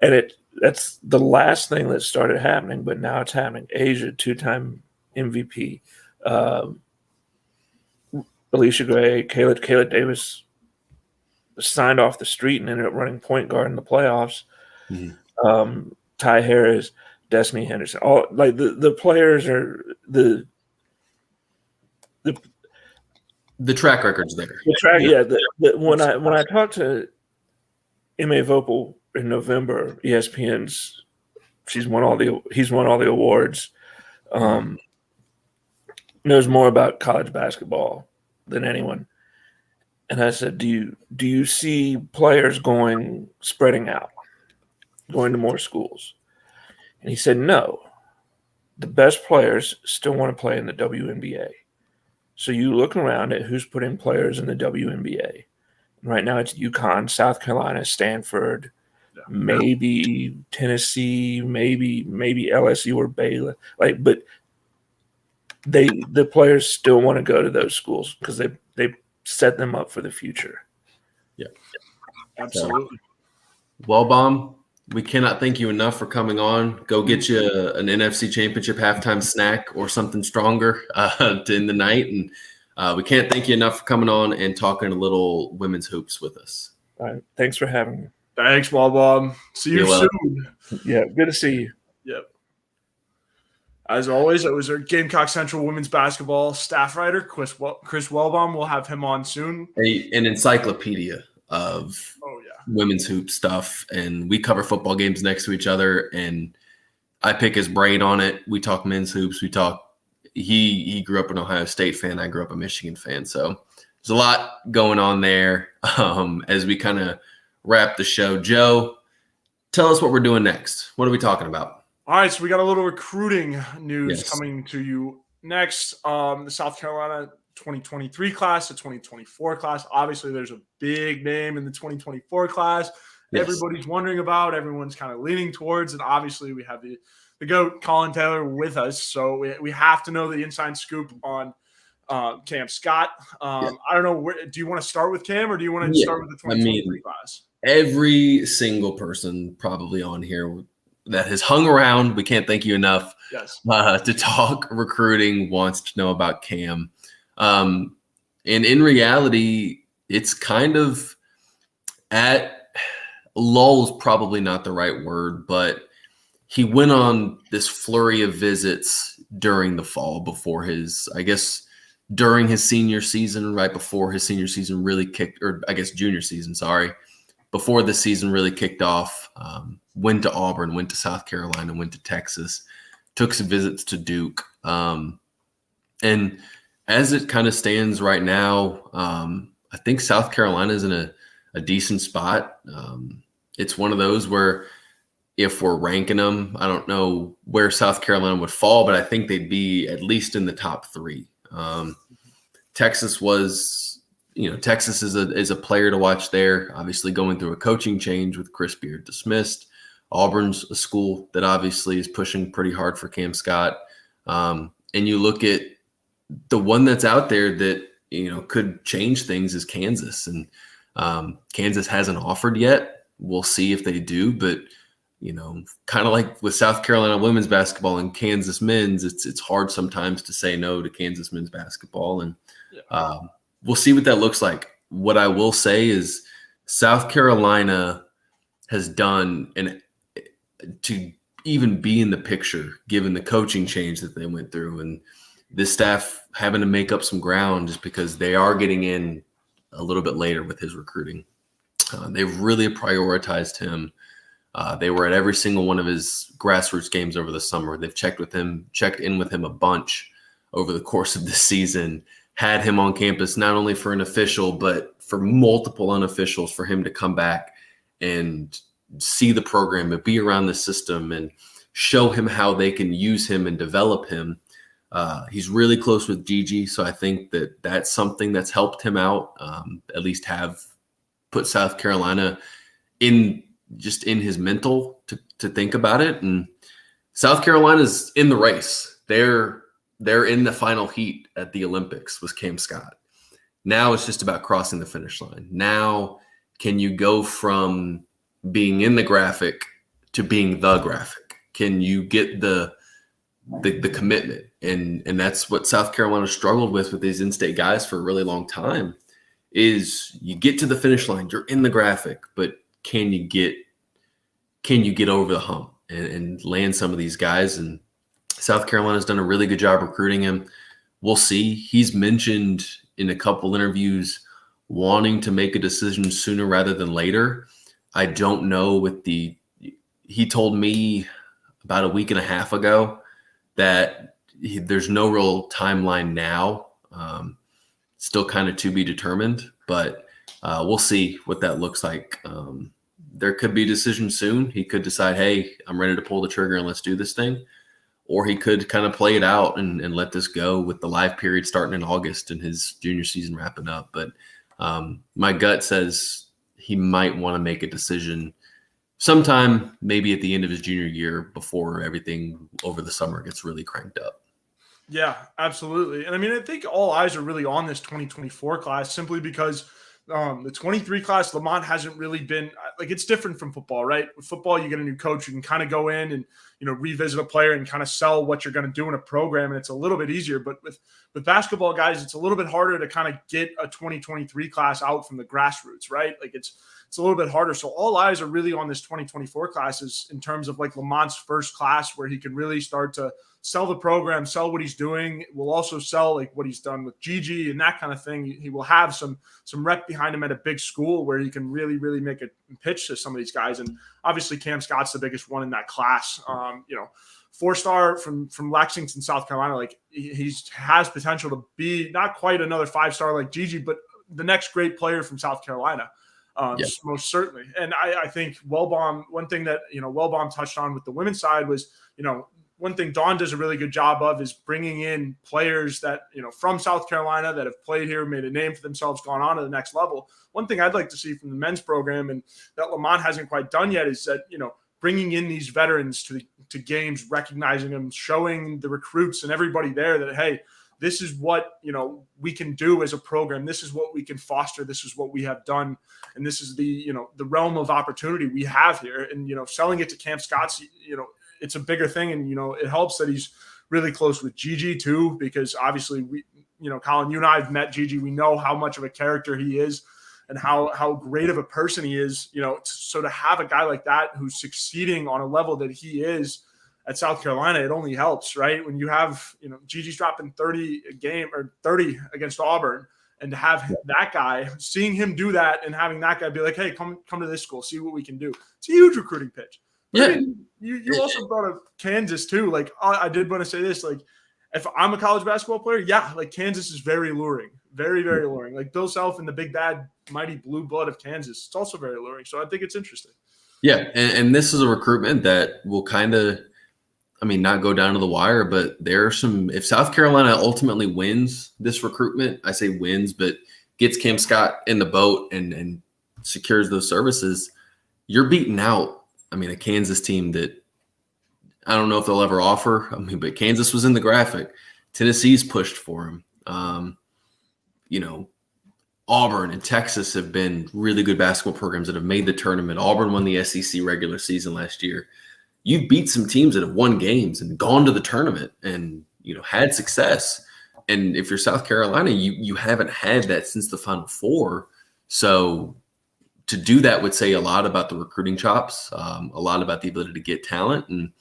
S3: And that's the last thing that started happening, but now it's happening. Asia, 2-time MVP. Alicia Gray, Kayla Davis signed off the street and ended up running point guard in the playoffs. Mm-hmm. Ty Harris, Destiny Henderson. All like the players are the
S2: track record's there.
S3: The track, yeah. When I talked to M.A. Vopel in November, ESPN's, he's won all the awards. Knows more about college basketball than anyone. And I said, do you see players spreading out, going to more schools? And he said, no. The best players still want to play in the WNBA. So you look around at who's putting players in the WNBA. Right now it's UConn, South Carolina, Stanford, maybe Tennessee, maybe LSU or Baylor. But the players still want to go to those schools because they set them up for the future.
S2: Yeah,
S1: absolutely.
S2: Well, Baum, we cannot thank you enough for coming on. Go get you an NFC Championship halftime snack or something stronger to end the night. And we can't thank you enough for coming on and talking a little women's hoops with us.
S3: All right. Thanks for having me.
S1: Thanks, Bob. See you soon.
S3: Yeah, good to see you.
S1: Yep. As always, it was our Gamecock Central women's basketball staff writer, Chris Wellbaum. We'll have him on soon.
S2: An encyclopedia of women's hoop stuff, and we cover football games next to each other, and I pick his brain on it. We talk men's hoops. We talk – he grew up an Ohio State fan. I grew up a Michigan fan. So there's a lot going on there as we kind of wrap the show. Joe, tell us what we're doing next. What are we talking about?
S1: All right, so we got a little recruiting news coming to you next. The South Carolina 2023 class, the 2024 class. Obviously, there's a big name in the 2024 class. Yes. Everybody's wondering about. Everyone's kind of leaning towards, and obviously we have the GOAT, Collyn Taylor, with us. So we have to know the inside scoop on Cam Scott. I don't know. Do you want to start with Cam, or do you want to start with the 2023 class?
S2: Every single person probably on here that has hung around, we can't thank you enough to talk recruiting, wants to know about Cam. And in reality, it's kind of at lulls, probably not the right word, but he went on this flurry of visits during the fall before during his senior season, right before his senior season really kicked, or I guess junior season, before the season really kicked off. Went to Auburn, went to South Carolina, went to Texas, took some visits to Duke. And as it kind of stands right now, I think South Carolina is in a decent spot. It's one of those where if we're ranking them, I don't know where South Carolina would fall, but I think they'd be at least in the top 3. Texas is a player to watch there, obviously going through a coaching change with Chris Beard dismissed. Auburn's a school that obviously is pushing pretty hard for Cam Scott. And you look at the one that's out there that, could change things is Kansas. And Kansas hasn't offered yet. We'll see if they do. But, kind of like with South Carolina women's basketball and Kansas men's, it's hard sometimes to say no to Kansas men's basketball. And we'll see what that looks like. What I will say is South Carolina has done, and to even be in the picture, given the coaching change that they went through and this staff having to make up some ground just because they are getting in a little bit later with his recruiting. They've really prioritized him. They were at every single one of his grassroots games over the summer. They've checked in with him a bunch over the course of the season, had him on campus, not only for an official, but for multiple unofficials, for him to come back and see the program and be around the system and show him how they can use him and develop him. He's really close with Gigi, so I think that that's something that's helped him out, at least have put South Carolina in his mental to think about it. And South Carolina's in the race. They're in the final heat at the Olympics with Cam Scott. Now it's just about crossing the finish line. Now, can you go from being in the graphic to being the graphic? Can you get the commitment? And that's what South Carolina struggled with these in-state guys for a really long time, is you get to the finish line, you're in the graphic, but can you get over the hump and land some of these guys? And South Carolina's done a really good job recruiting him. We'll see. He's mentioned in a couple interviews wanting to make a decision sooner rather than later. I don't know he told me about a week and a half ago that there's no real timeline now. Still kind of to be determined, but we'll see what that looks like. There could be a decision soon. He could decide, hey, I'm ready to pull the trigger and let's do this thing. Or he could kind of play it out and let this go with the live period starting in August and his junior season wrapping up. But my gut says he might want to make a decision sometime maybe at the end of his junior year before everything over the summer gets really cranked up.
S1: Yeah, absolutely. And I mean, I think all eyes are really on this 2024 class simply because the 23 class, Lamont hasn't really been like, it's different from football, right? With football, you get a new coach, you can kind of go in and, revisit a player and kind of sell what you're going to do in a program. And it's a little bit easier, but with basketball guys, it's a little bit harder to kind of get a 2023 class out from the grassroots, right? Like it's a little bit harder. So all eyes are really on this 2024 classes in terms of like Lamont's first class where he can really start to sell the program, sell what he's doing. We'll also sell like what he's done with Gigi and that kind of thing. He will have some rep behind him at a big school where he can really, really make a pitch to some of these guys. And obviously Cam Scott's the biggest one in that class. 4-star from Lexington, South Carolina. Like he has potential to be not quite another 5-star like Gigi, but the next great player from South Carolina. Most certainly. And I think Wellbaum, one thing that, Wellbaum touched on with the women's side was, one thing Dawn does a really good job of is bringing in players that, from South Carolina that have played here, made a name for themselves, gone on to the next level. One thing I'd like to see from the men's program and that Lamont hasn't quite done yet is that, bringing in these veterans to games, recognizing them, showing the recruits and everybody there that, hey, this is what, we can do as a program. This is what we can foster. This is what we have done. And this is the realm of opportunity we have here. And, selling it to Cam Scott's, it's a bigger thing. And, it helps that he's really close with Gigi too, because obviously we, Collyn, you and I have met Gigi. We know how much of a character he is and how great of a person he is, so to have a guy like that who's succeeding on a level that he is at South Carolina, it only helps, right? When you have, Gigi's dropping 30 a game or 30 against Auburn, and to have that guy, seeing him do that and having that guy be like, hey, come to this school, see what we can do. It's a huge recruiting pitch. But
S2: yeah.
S1: I mean, you also brought up Kansas too. Like I did want to say this, like if I'm a college basketball player, yeah, like Kansas is very alluring, very, very alluring. Like Bill Self and the big bad mighty blue blood of Kansas, it's also very alluring. So I think it's interesting.
S2: Yeah, and this is a recruitment that will kind of, not go down to the wire, but there are some – if South Carolina ultimately wins this recruitment, I say wins, but gets Cam Scott in the boat and secures those services, you're beating out, a Kansas team that I don't know if they'll ever offer. But Kansas was in the graphic. Tennessee's pushed for him. Auburn and Texas have been really good basketball programs that have made the tournament. Auburn won the SEC regular season last year. You beat some teams that have won games and gone to the tournament and, had success. And if you're South Carolina, you haven't had that since the Final Four. So to do that would say a lot about the recruiting chops, a lot about the ability to get talent. And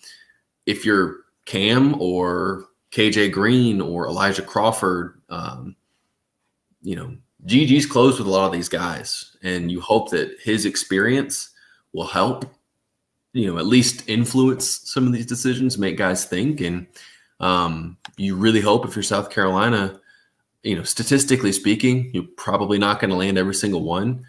S2: if you're Cam or KJ Green or Elijah Crawford, Gigi's close with a lot of these guys. And you hope that his experience will help at least influence some of these decisions, make guys think. And you really hope if you're South Carolina, statistically speaking, you're probably not going to land every single one,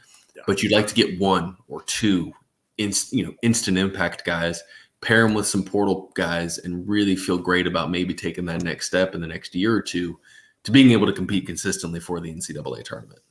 S2: but you'd like to get one or two instant impact guys pair him with some portal guys, and really feel great about maybe taking that next step in the next year or two to being able to compete consistently for the NCAA tournament.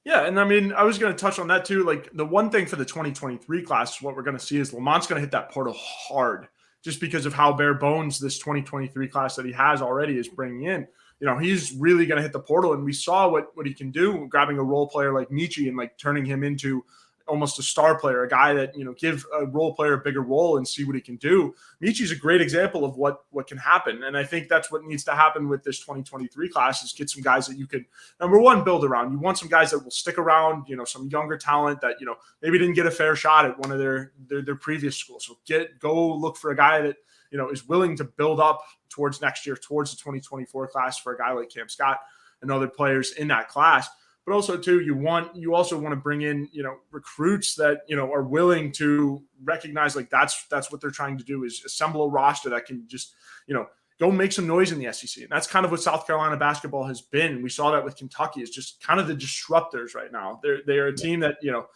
S1: Yeah, and I mean, I was going to touch on that too. Like the one thing for the 2023 class, what we're going to see is Lamont's going to hit that portal hard just because of how bare bones this 2023 class that he has already is bringing in. You know, he's really going to hit the portal, and we saw what he can do, grabbing a role player like Michi and like turning him into almost a star player, a guy that, you know, give a role player a bigger role and see what he can do. Michi's a great example of what can happen. And I think that's what needs to happen with this 2023 class is get some guys that you could, number one, build around. You want some guys that will stick around, you know, some younger talent that, you know, maybe didn't get a fair shot at one of their previous schools. So go look for a guy that, you know, is willing to build up towards next year, towards the 2024 class for a guy like Cam Scott and other players in that class. But also, too, you also want to bring in, you know, recruits that, you know, are willing to recognize like that's what they're trying to do is assemble a roster that can just, you know, go make some noise in the SEC. And that's kind of what South Carolina basketball has been. We saw that with Kentucky. It's just kind of the disruptors right now. They're a team that, you know,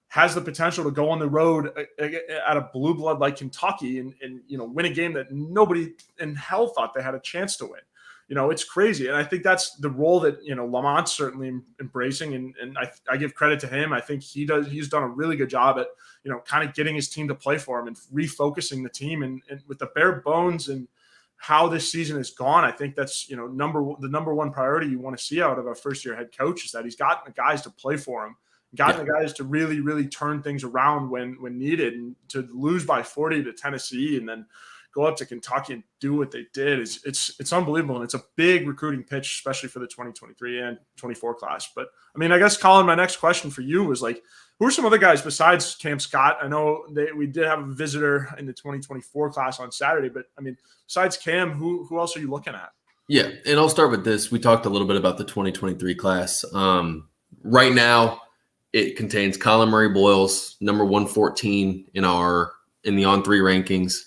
S1: has the potential to go on the road at a blue blood like Kentucky and you know, win a game that nobody in hell thought they had a chance to win. You know, it's crazy. And I think that's the role that, you know, Lamont's certainly embracing. And I give credit to him. I think he's done a really good job at, you know, kind of getting his team to play for him and refocusing the team. And with the bare bones and how this season has gone, I think that's, you know, the number one priority you want to see out of a first-year head coach is that he's gotten the guys to play for him, gotten the guys to really, really turn things around when needed. And to lose by 40 to Tennessee and then go up to Kentucky and do what they did it's unbelievable. And it's a big recruiting pitch, especially for the 2023 and 24 class. But I mean, I guess, Collyn, my next question for you was like, who are some other guys besides Cam Scott? I know we did have a visitor in the 2024 class on Saturday, but I mean, besides Cam, who else are you looking at?
S2: Yeah. And I'll start with this. We talked a little bit about the 2023 class. Right now it contains Collyn Murray-Boyles, number 114 in the On3 rankings.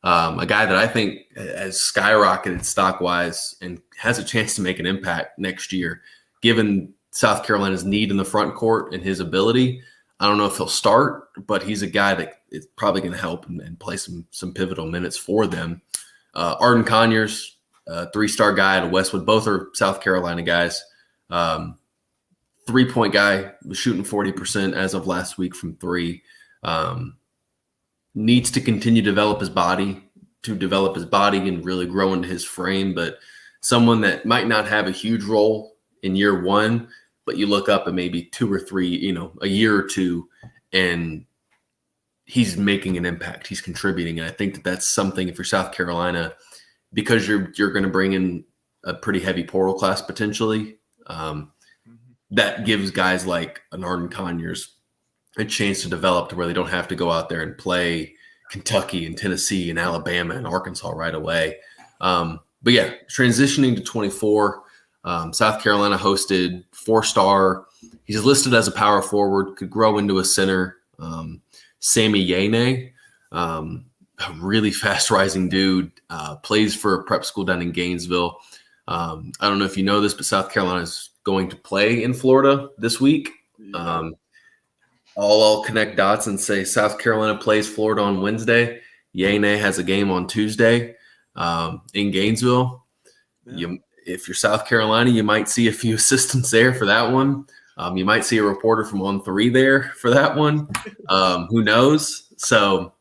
S2: A guy that I think has skyrocketed stock-wise and has a chance to make an impact next year, given South Carolina's need in the front court and his ability. I don't know if he'll start, but he's a guy that is probably going to help and play some pivotal minutes for them. Arden Conyers, 3-star guy out of Westwood. Both are South Carolina guys. 3-point guy, was shooting 40% as of last week from 3. Needs to continue to develop his body and really grow into his frame, but someone that might not have a huge role in year one, but you look up at maybe 2 or 3, you know, a year or 2, and he's making an impact. He's contributing. And I think that that's something for South Carolina, because you're going to bring in a pretty heavy portal class potentially. That gives guys like an Arden Conyers a chance to develop to where they don't have to go out there and play Kentucky and Tennessee and Alabama and Arkansas right away. But yeah, transitioning to 24, South Carolina hosted 4-star. He's listed as a power forward, could grow into a center. Sammy Yene, a really fast rising dude, plays for a prep school down in Gainesville. I don't know if you know this, but South Carolina is going to play in Florida this week. I'll connect dots and say South Carolina plays Florida on Wednesday. Yene has a game on Tuesday in Gainesville. Yeah. If you're South Carolina, you might see a few assistants there for that one. You might see a reporter from On3 there for that one. Who knows? So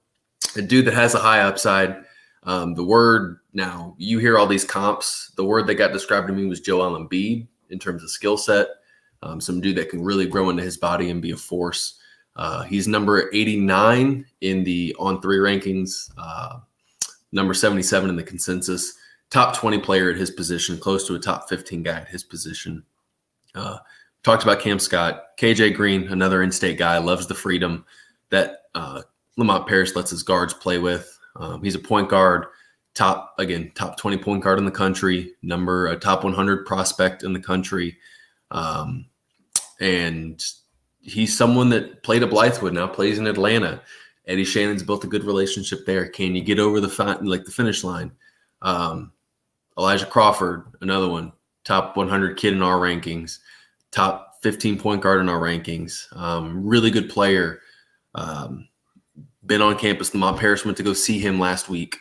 S2: a dude that has a high upside. The word now, you hear all these comps. The word that got described to me was Joel Embiid in terms of skill set. Some dude that can really grow into his body and be a force. He's number 89 in the On3 rankings, number 77 in the consensus, top 20 player at his position, close to a top 15 guy at his position. Talked about Cam Scott. KJ Green, another in-state guy, loves the freedom that Lamont Paris lets his guards play with. He's a point guard, top 20 point guard in the country, a top 100 prospect in the country. And he's someone that played at Blythewood, now plays in Atlanta. Eddie Shannon's built a good relationship there. Can you get over the finish line? Elijah Crawford, another one, top 100 kid in our rankings, top 15 point guard in our rankings. Really good player. been on campus. Lamont Paris went to go see him last week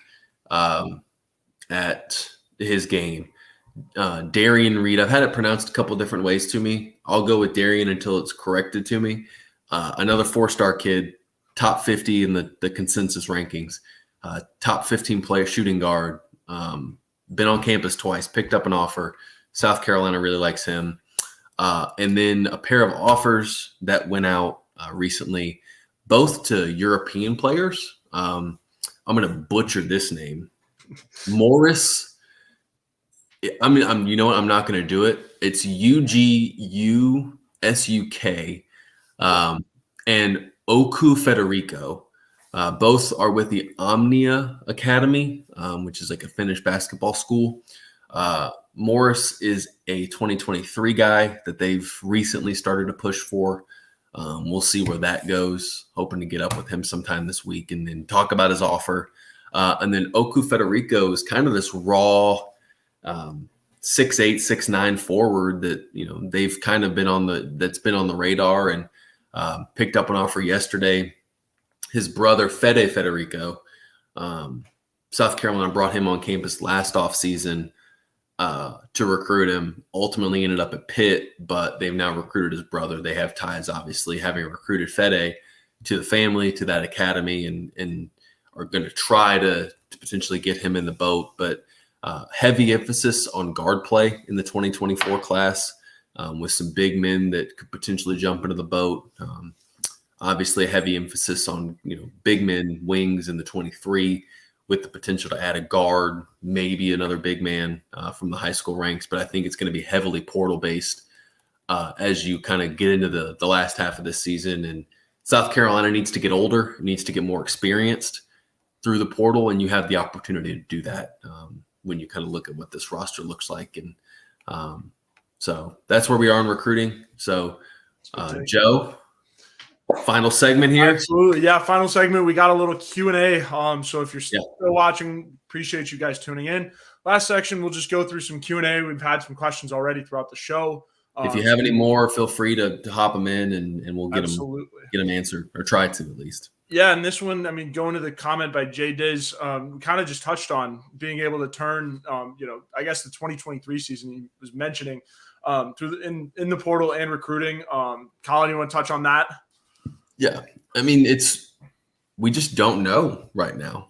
S2: at his game. Darian Reed, I've had it pronounced a couple different ways to me. I'll go with Darian until it's corrected to me. Another 4-star kid, top 50 in the consensus rankings, top 15 player, shooting guard, been on campus twice, picked up an offer. South Carolina really likes him. And then a pair of offers that went out recently, both to European players. I'm going to butcher this name. Morris. You know what? I'm not going to do it. It's UGUSUK and Oku Federico. Both are with the Omnia Academy, which is like a Finnish basketball school. Morris is a 2023 guy that they've recently started to push for. We'll see where that goes. Hoping to get up with him sometime this week and then talk about his offer. And then Oku Federico is kind of this raw 6'8", 6'9" forward that, you know, they've kind of that's been on the radar and picked up an offer yesterday. His brother, Fede Federico, South Carolina brought him on campus last offseason to recruit him. Ultimately ended up at Pitt, but they've now recruited his brother. They have ties, obviously, having recruited Fede to the family, to that academy, and are going to try to potentially get him in the boat. But heavy emphasis on guard play in the 2024 class with some big men that could potentially jump into the boat. Obviously, a heavy emphasis on, you know, big men, wings in the 23 with the potential to add a guard, maybe another big man from the high school ranks. But I think it's going to be heavily portal-based as you kind of get into the last half of this season. And South Carolina needs to get older, needs to get more experienced through the portal, and you have the opportunity to do that when you kind of look at what this roster looks like. And so that's where we are in recruiting. So, Joe, final segment here.
S1: Absolutely. Yeah, final segment. We got a little Q&A. So if you're still watching, appreciate you guys tuning in. Last section, we'll just go through some Q&A. We've had some questions already throughout the show.
S2: If you have any more, feel free to hop them in and we'll get them answered, or try to at least.
S1: Yeah, and this one, I mean, going to the comment by Jay Diz, we kind of just touched on being able to turn, I guess the 2023 season he was mentioning through in the portal and recruiting. Collyn, you want to touch on that?
S2: Yeah, I mean, we just don't know right now.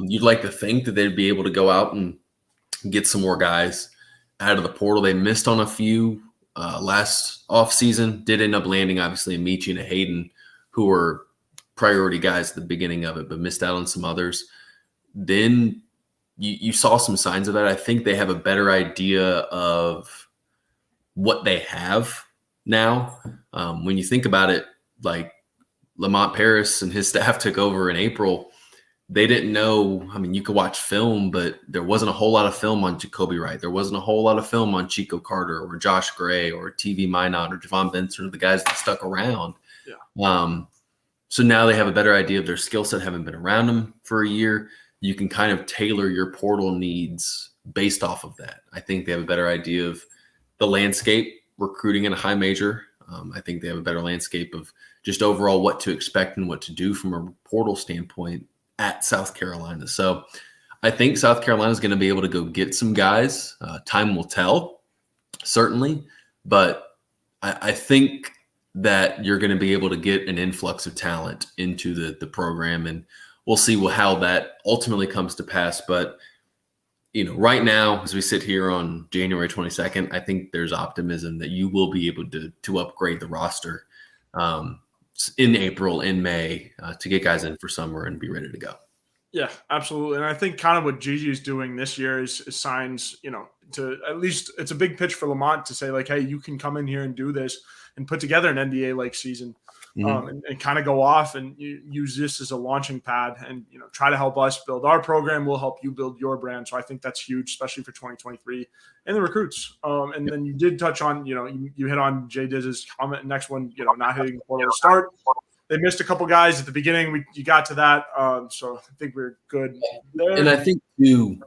S2: You'd like to think that they'd be able to go out and get some more guys out of the portal. They missed on a few last offseason, did end up landing, obviously, a Michi and a Hayden, who were priority guys at the beginning of it, but missed out on some others. Then you saw some signs of that. I think they have a better idea of what they have now. When you think about it, like Lamont Paris and his staff took over in April, they didn't know. I mean, you could watch film, but there wasn't a whole lot of film on Jacoby Wright. There wasn't a whole lot of film on Chico Carter or Josh Gray or TV Minot or Javon Benson or the guys that stuck around. Yeah. So now they have a better idea of their skill set, having been around them for a year. You can kind of tailor your portal needs based off of that. I think they have a better idea of the landscape recruiting in a high major. I think they have a better landscape of just overall what to expect and what to do from a portal standpoint at South Carolina. So I think South Carolina is going to be able to go get some guys. Time will tell, certainly. But I think that you're going to be able to get an influx of talent into the program, and we'll see how that ultimately comes to pass. But, you know, right now, as we sit here on January 22nd, I think there's optimism that you will be able to upgrade the roster in April, in May, to get guys in for summer and be ready to go.
S1: Yeah, absolutely. And I think kind of what Gigi is doing this year is signs, to at least it's a big pitch for Lamont to say, like, hey, you can come in here and do this and put together an NBA-like season and kind of go off and use this as a launching pad and, try to help us build our program. We'll help you build your brand. So I think that's huge, especially for 2023 and the recruits. And then you did touch on, you hit on Jay Diz's comment. Next one, not hitting the portal to start. They missed a couple guys at the beginning. You got to that. So I think we're good there.
S2: And I think, too,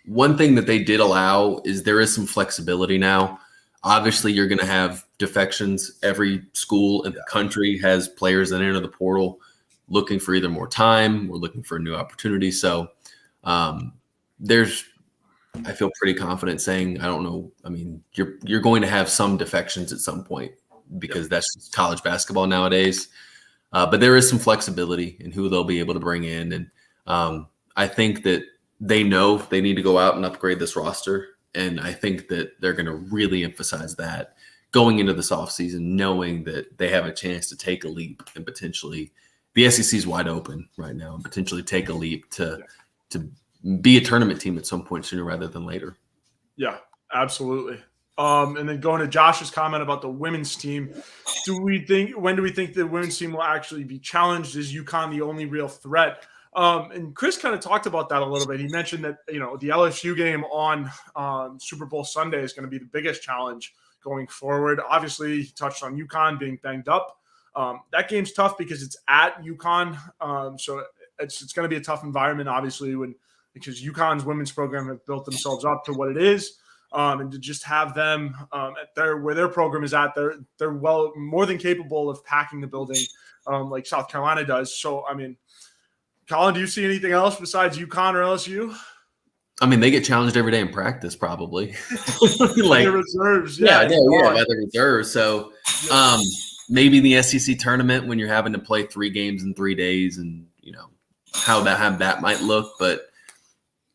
S2: one thing that they did allow is there is some flexibility now. Obviously, you're going to have defections. Every school in the country has players that enter the portal looking for either more time or looking for a new opportunity. So I feel pretty confident saying, I don't know. I mean, you're going to have some defections at some point because that's just college basketball nowadays. But there is some flexibility in who they'll be able to bring in. And I think that they know they need to go out and upgrade this roster. And I think that they're going to really emphasize that going into this offseason, knowing that they have a chance to take a leap and potentially the SEC is wide open right now and potentially take a leap to be a tournament team at some point sooner rather than later.
S1: Yeah, absolutely. And then going to Josh's comment about the women's team, when do we think the women's team will actually be challenged? Is UConn the only real threat? And Chris kind of talked about that a little bit. He mentioned that, the LSU game on Super Bowl Sunday is going to be the biggest challenge going forward. Obviously, he touched on UConn being banged up. That game's tough because it's at UConn. So it's going to be a tough environment, obviously, because UConn's women's program have built themselves up to what it is. And to just have them where their program is at, they're well more than capable of packing the building like South Carolina does. So, I mean, Collyn, do you see anything else besides UConn or LSU?
S2: I mean, they get challenged every day in practice, probably.
S1: Like the reserves,
S2: by the reserves. So maybe the SEC tournament when you're having to play 3 games in 3 days, and how that might look. But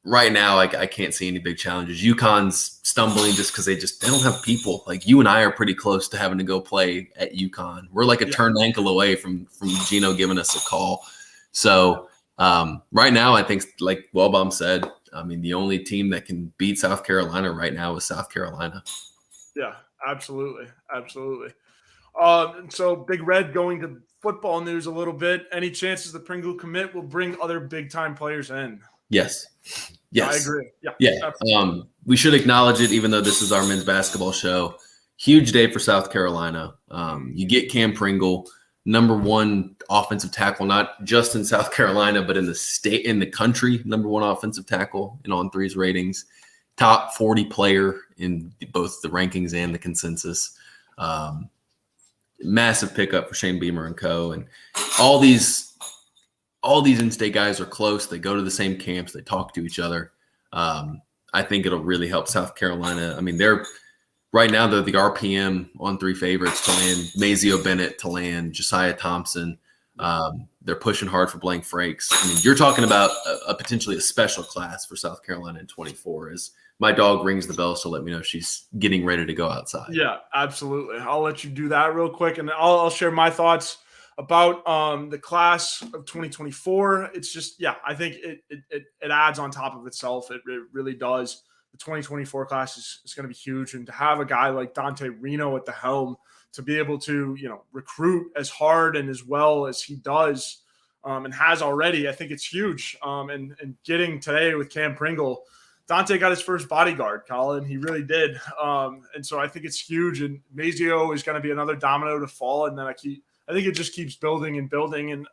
S2: right now, I can't see any big challenges. UConn's stumbling just because they don't have people. Like you and I are pretty close to having to go play at UConn. We're like a turned ankle away from Gino giving us a call. So right now, I think, like Wellbaum said, I mean, the only team that can beat South Carolina right now is South Carolina.
S1: Yeah, absolutely. Absolutely. So Big Red, going to football news a little bit. Any chances the Pringle commit will bring other big-time players in?
S2: Yes.
S1: I agree.
S2: Yeah. We should acknowledge it, even though this is our men's basketball show. Huge day for South Carolina. You get Cam Pringle, number 1 offensive tackle, not just in South Carolina, but in the state, in the country, number 1 offensive tackle in On3's ratings, top 40 player in both the rankings and the consensus. Massive pickup for Shane Beamer and co. And all these in-state guys are close. They go to the same camps. They talk to each other. I think it'll really help South Carolina. I mean, right now they're the RPM On3 favorites to land Mazeo Bennett, to land Josiah Thompson. They're pushing hard for Blank Frakes. I mean, you're talking about a potentially a special class for South Carolina in 24. As my dog rings the bell, so let me know she's getting ready to go outside.
S1: Yeah, absolutely. I'll let you do that real quick, and I'll share my thoughts about the class of 2024. It's just, I think it adds on top of itself. It really does. The 2024 class is going to be huge, and to have a guy like Dante Reno at the helm to be able to recruit as hard and as well as he does and has already, I think it's huge. And getting today with Cam Pringle, Dante got his first bodyguard, Collyn. He really did. And so I think it's huge. And Mazeo is going to be another domino to fall. And then I think it just keeps building and building. And,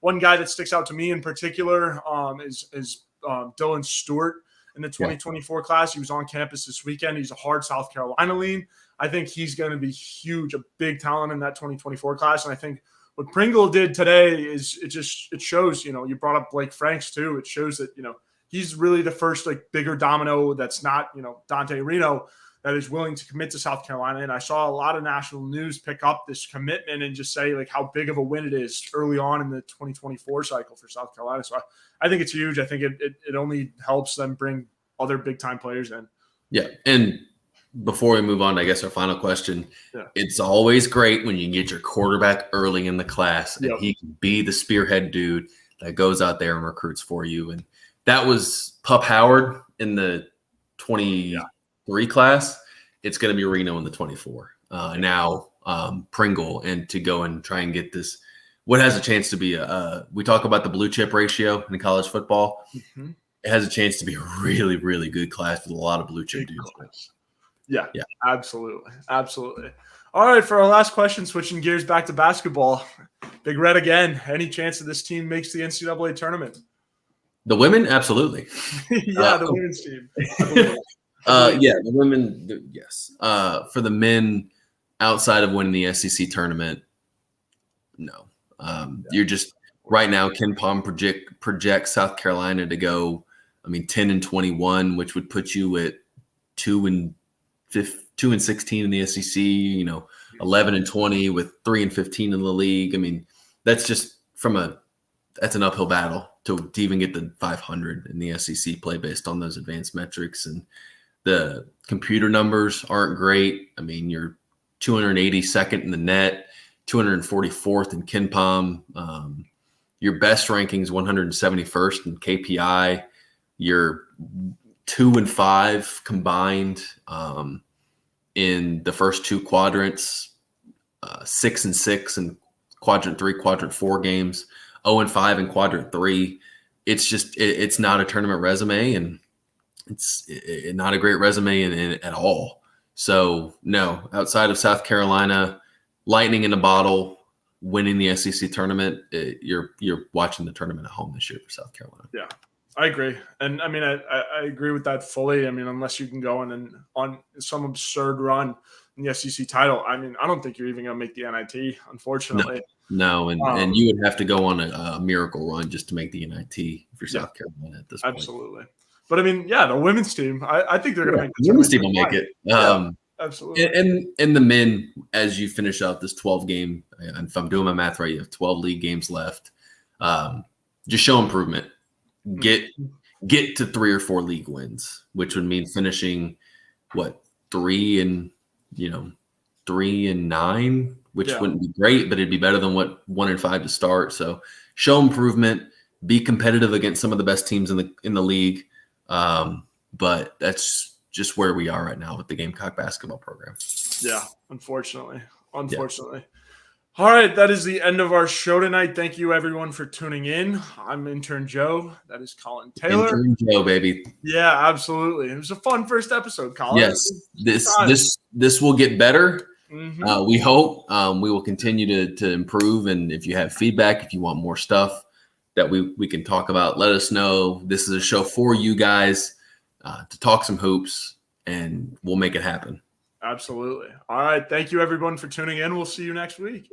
S1: one guy that sticks out to me in particular is Dylan Stewart in the 2024 class. He was on campus this weekend. He's a hard South Carolina lean. I think he's going to be huge, a big talent in that 2024 class. And I think what Pringle did today is it shows, you brought up Blake Franks too. It shows that, he's really the first bigger domino that's not, Dante Reno, that is willing to commit to South Carolina. And I saw a lot of national news pick up this commitment and just say how big of a win it is early on in the 2024 cycle for South Carolina. So I think it's huge. I think it only helps them bring other big time players in.
S2: Yeah. And before we move on to, I guess, our final question, it's always great when you can get your quarterback early in the class and he can be the spearhead dude that goes out there and recruits for you. And that was Pup Howard in the 23 class. It's going to be Reno in the 24. Now Pringle, and to go and try and get this, what has a chance to be we talk about the blue chip ratio in college football. Mm-hmm. It has a chance to be a really, really good class with a lot of blue chip dudes.
S1: Yeah, absolutely. Absolutely. All right, for our last question, switching gears back to basketball. Big Red again. Any chance that this team makes the NCAA tournament?
S2: The women? Absolutely.
S1: The women's team.
S2: The women, yes. For the men, outside of winning the SEC tournament, no. Right now, Ken Palm projects South Carolina to go, 10-21, which would put you at 2-16 in the SEC. 11-20 with 3-15 in the league. That's just that's an uphill battle to even get the 500 in the SEC play based on those advanced metrics, and the computer numbers aren't great. You're 282nd in the net, 244th in KenPom. Your best ranking is 171st in KPI. You're 2-5 combined in the first two quadrants, 6-6 in quadrant 3, quadrant 4 games, 0-5 in quadrant 3. It's not a tournament resume, and it's not a great resume at all. So no, outside of South Carolina, lightning in a bottle, winning the SEC tournament, you're watching the tournament at home this year for South Carolina.
S1: Yeah, I agree. And I agree with that fully. Unless you can go on some absurd run in the SEC title, I don't think you're even going to make the NIT, unfortunately.
S2: No, and you would have to go on a miracle run just to make the NIT for South Carolina at this point.
S1: Absolutely. But the women's team, I think they're going to make
S2: the women's team will make it.
S1: Absolutely.
S2: And the men, as you finish out this 12 game, and if I'm doing my math right, you have 12 league games left. Just show improvement. Get to 3 or 4 league wins, which would mean finishing 3-9, which wouldn't be great, but it'd be better than 1-5 to start. So show improvement, be competitive against some of the best teams in the league. But that's just where we are right now with the Gamecock basketball program.
S1: Yeah, unfortunately. Yeah. All right, that is the end of our show tonight. Thank you, everyone, for tuning in. I'm Intern Joe. That is Collyn Taylor.
S2: Intern Joe, baby.
S1: Yeah, absolutely. It was a fun first episode, Collyn.
S2: Yes, this will get better.
S1: Mm-hmm.
S2: We hope. We will continue to improve, and if you have feedback, if you want more stuff that we can talk about, let us know. This is a show for you guys to talk some hoops, and we'll make it happen.
S1: Absolutely. All right. Thank you, everyone, for tuning in. We'll see you next week.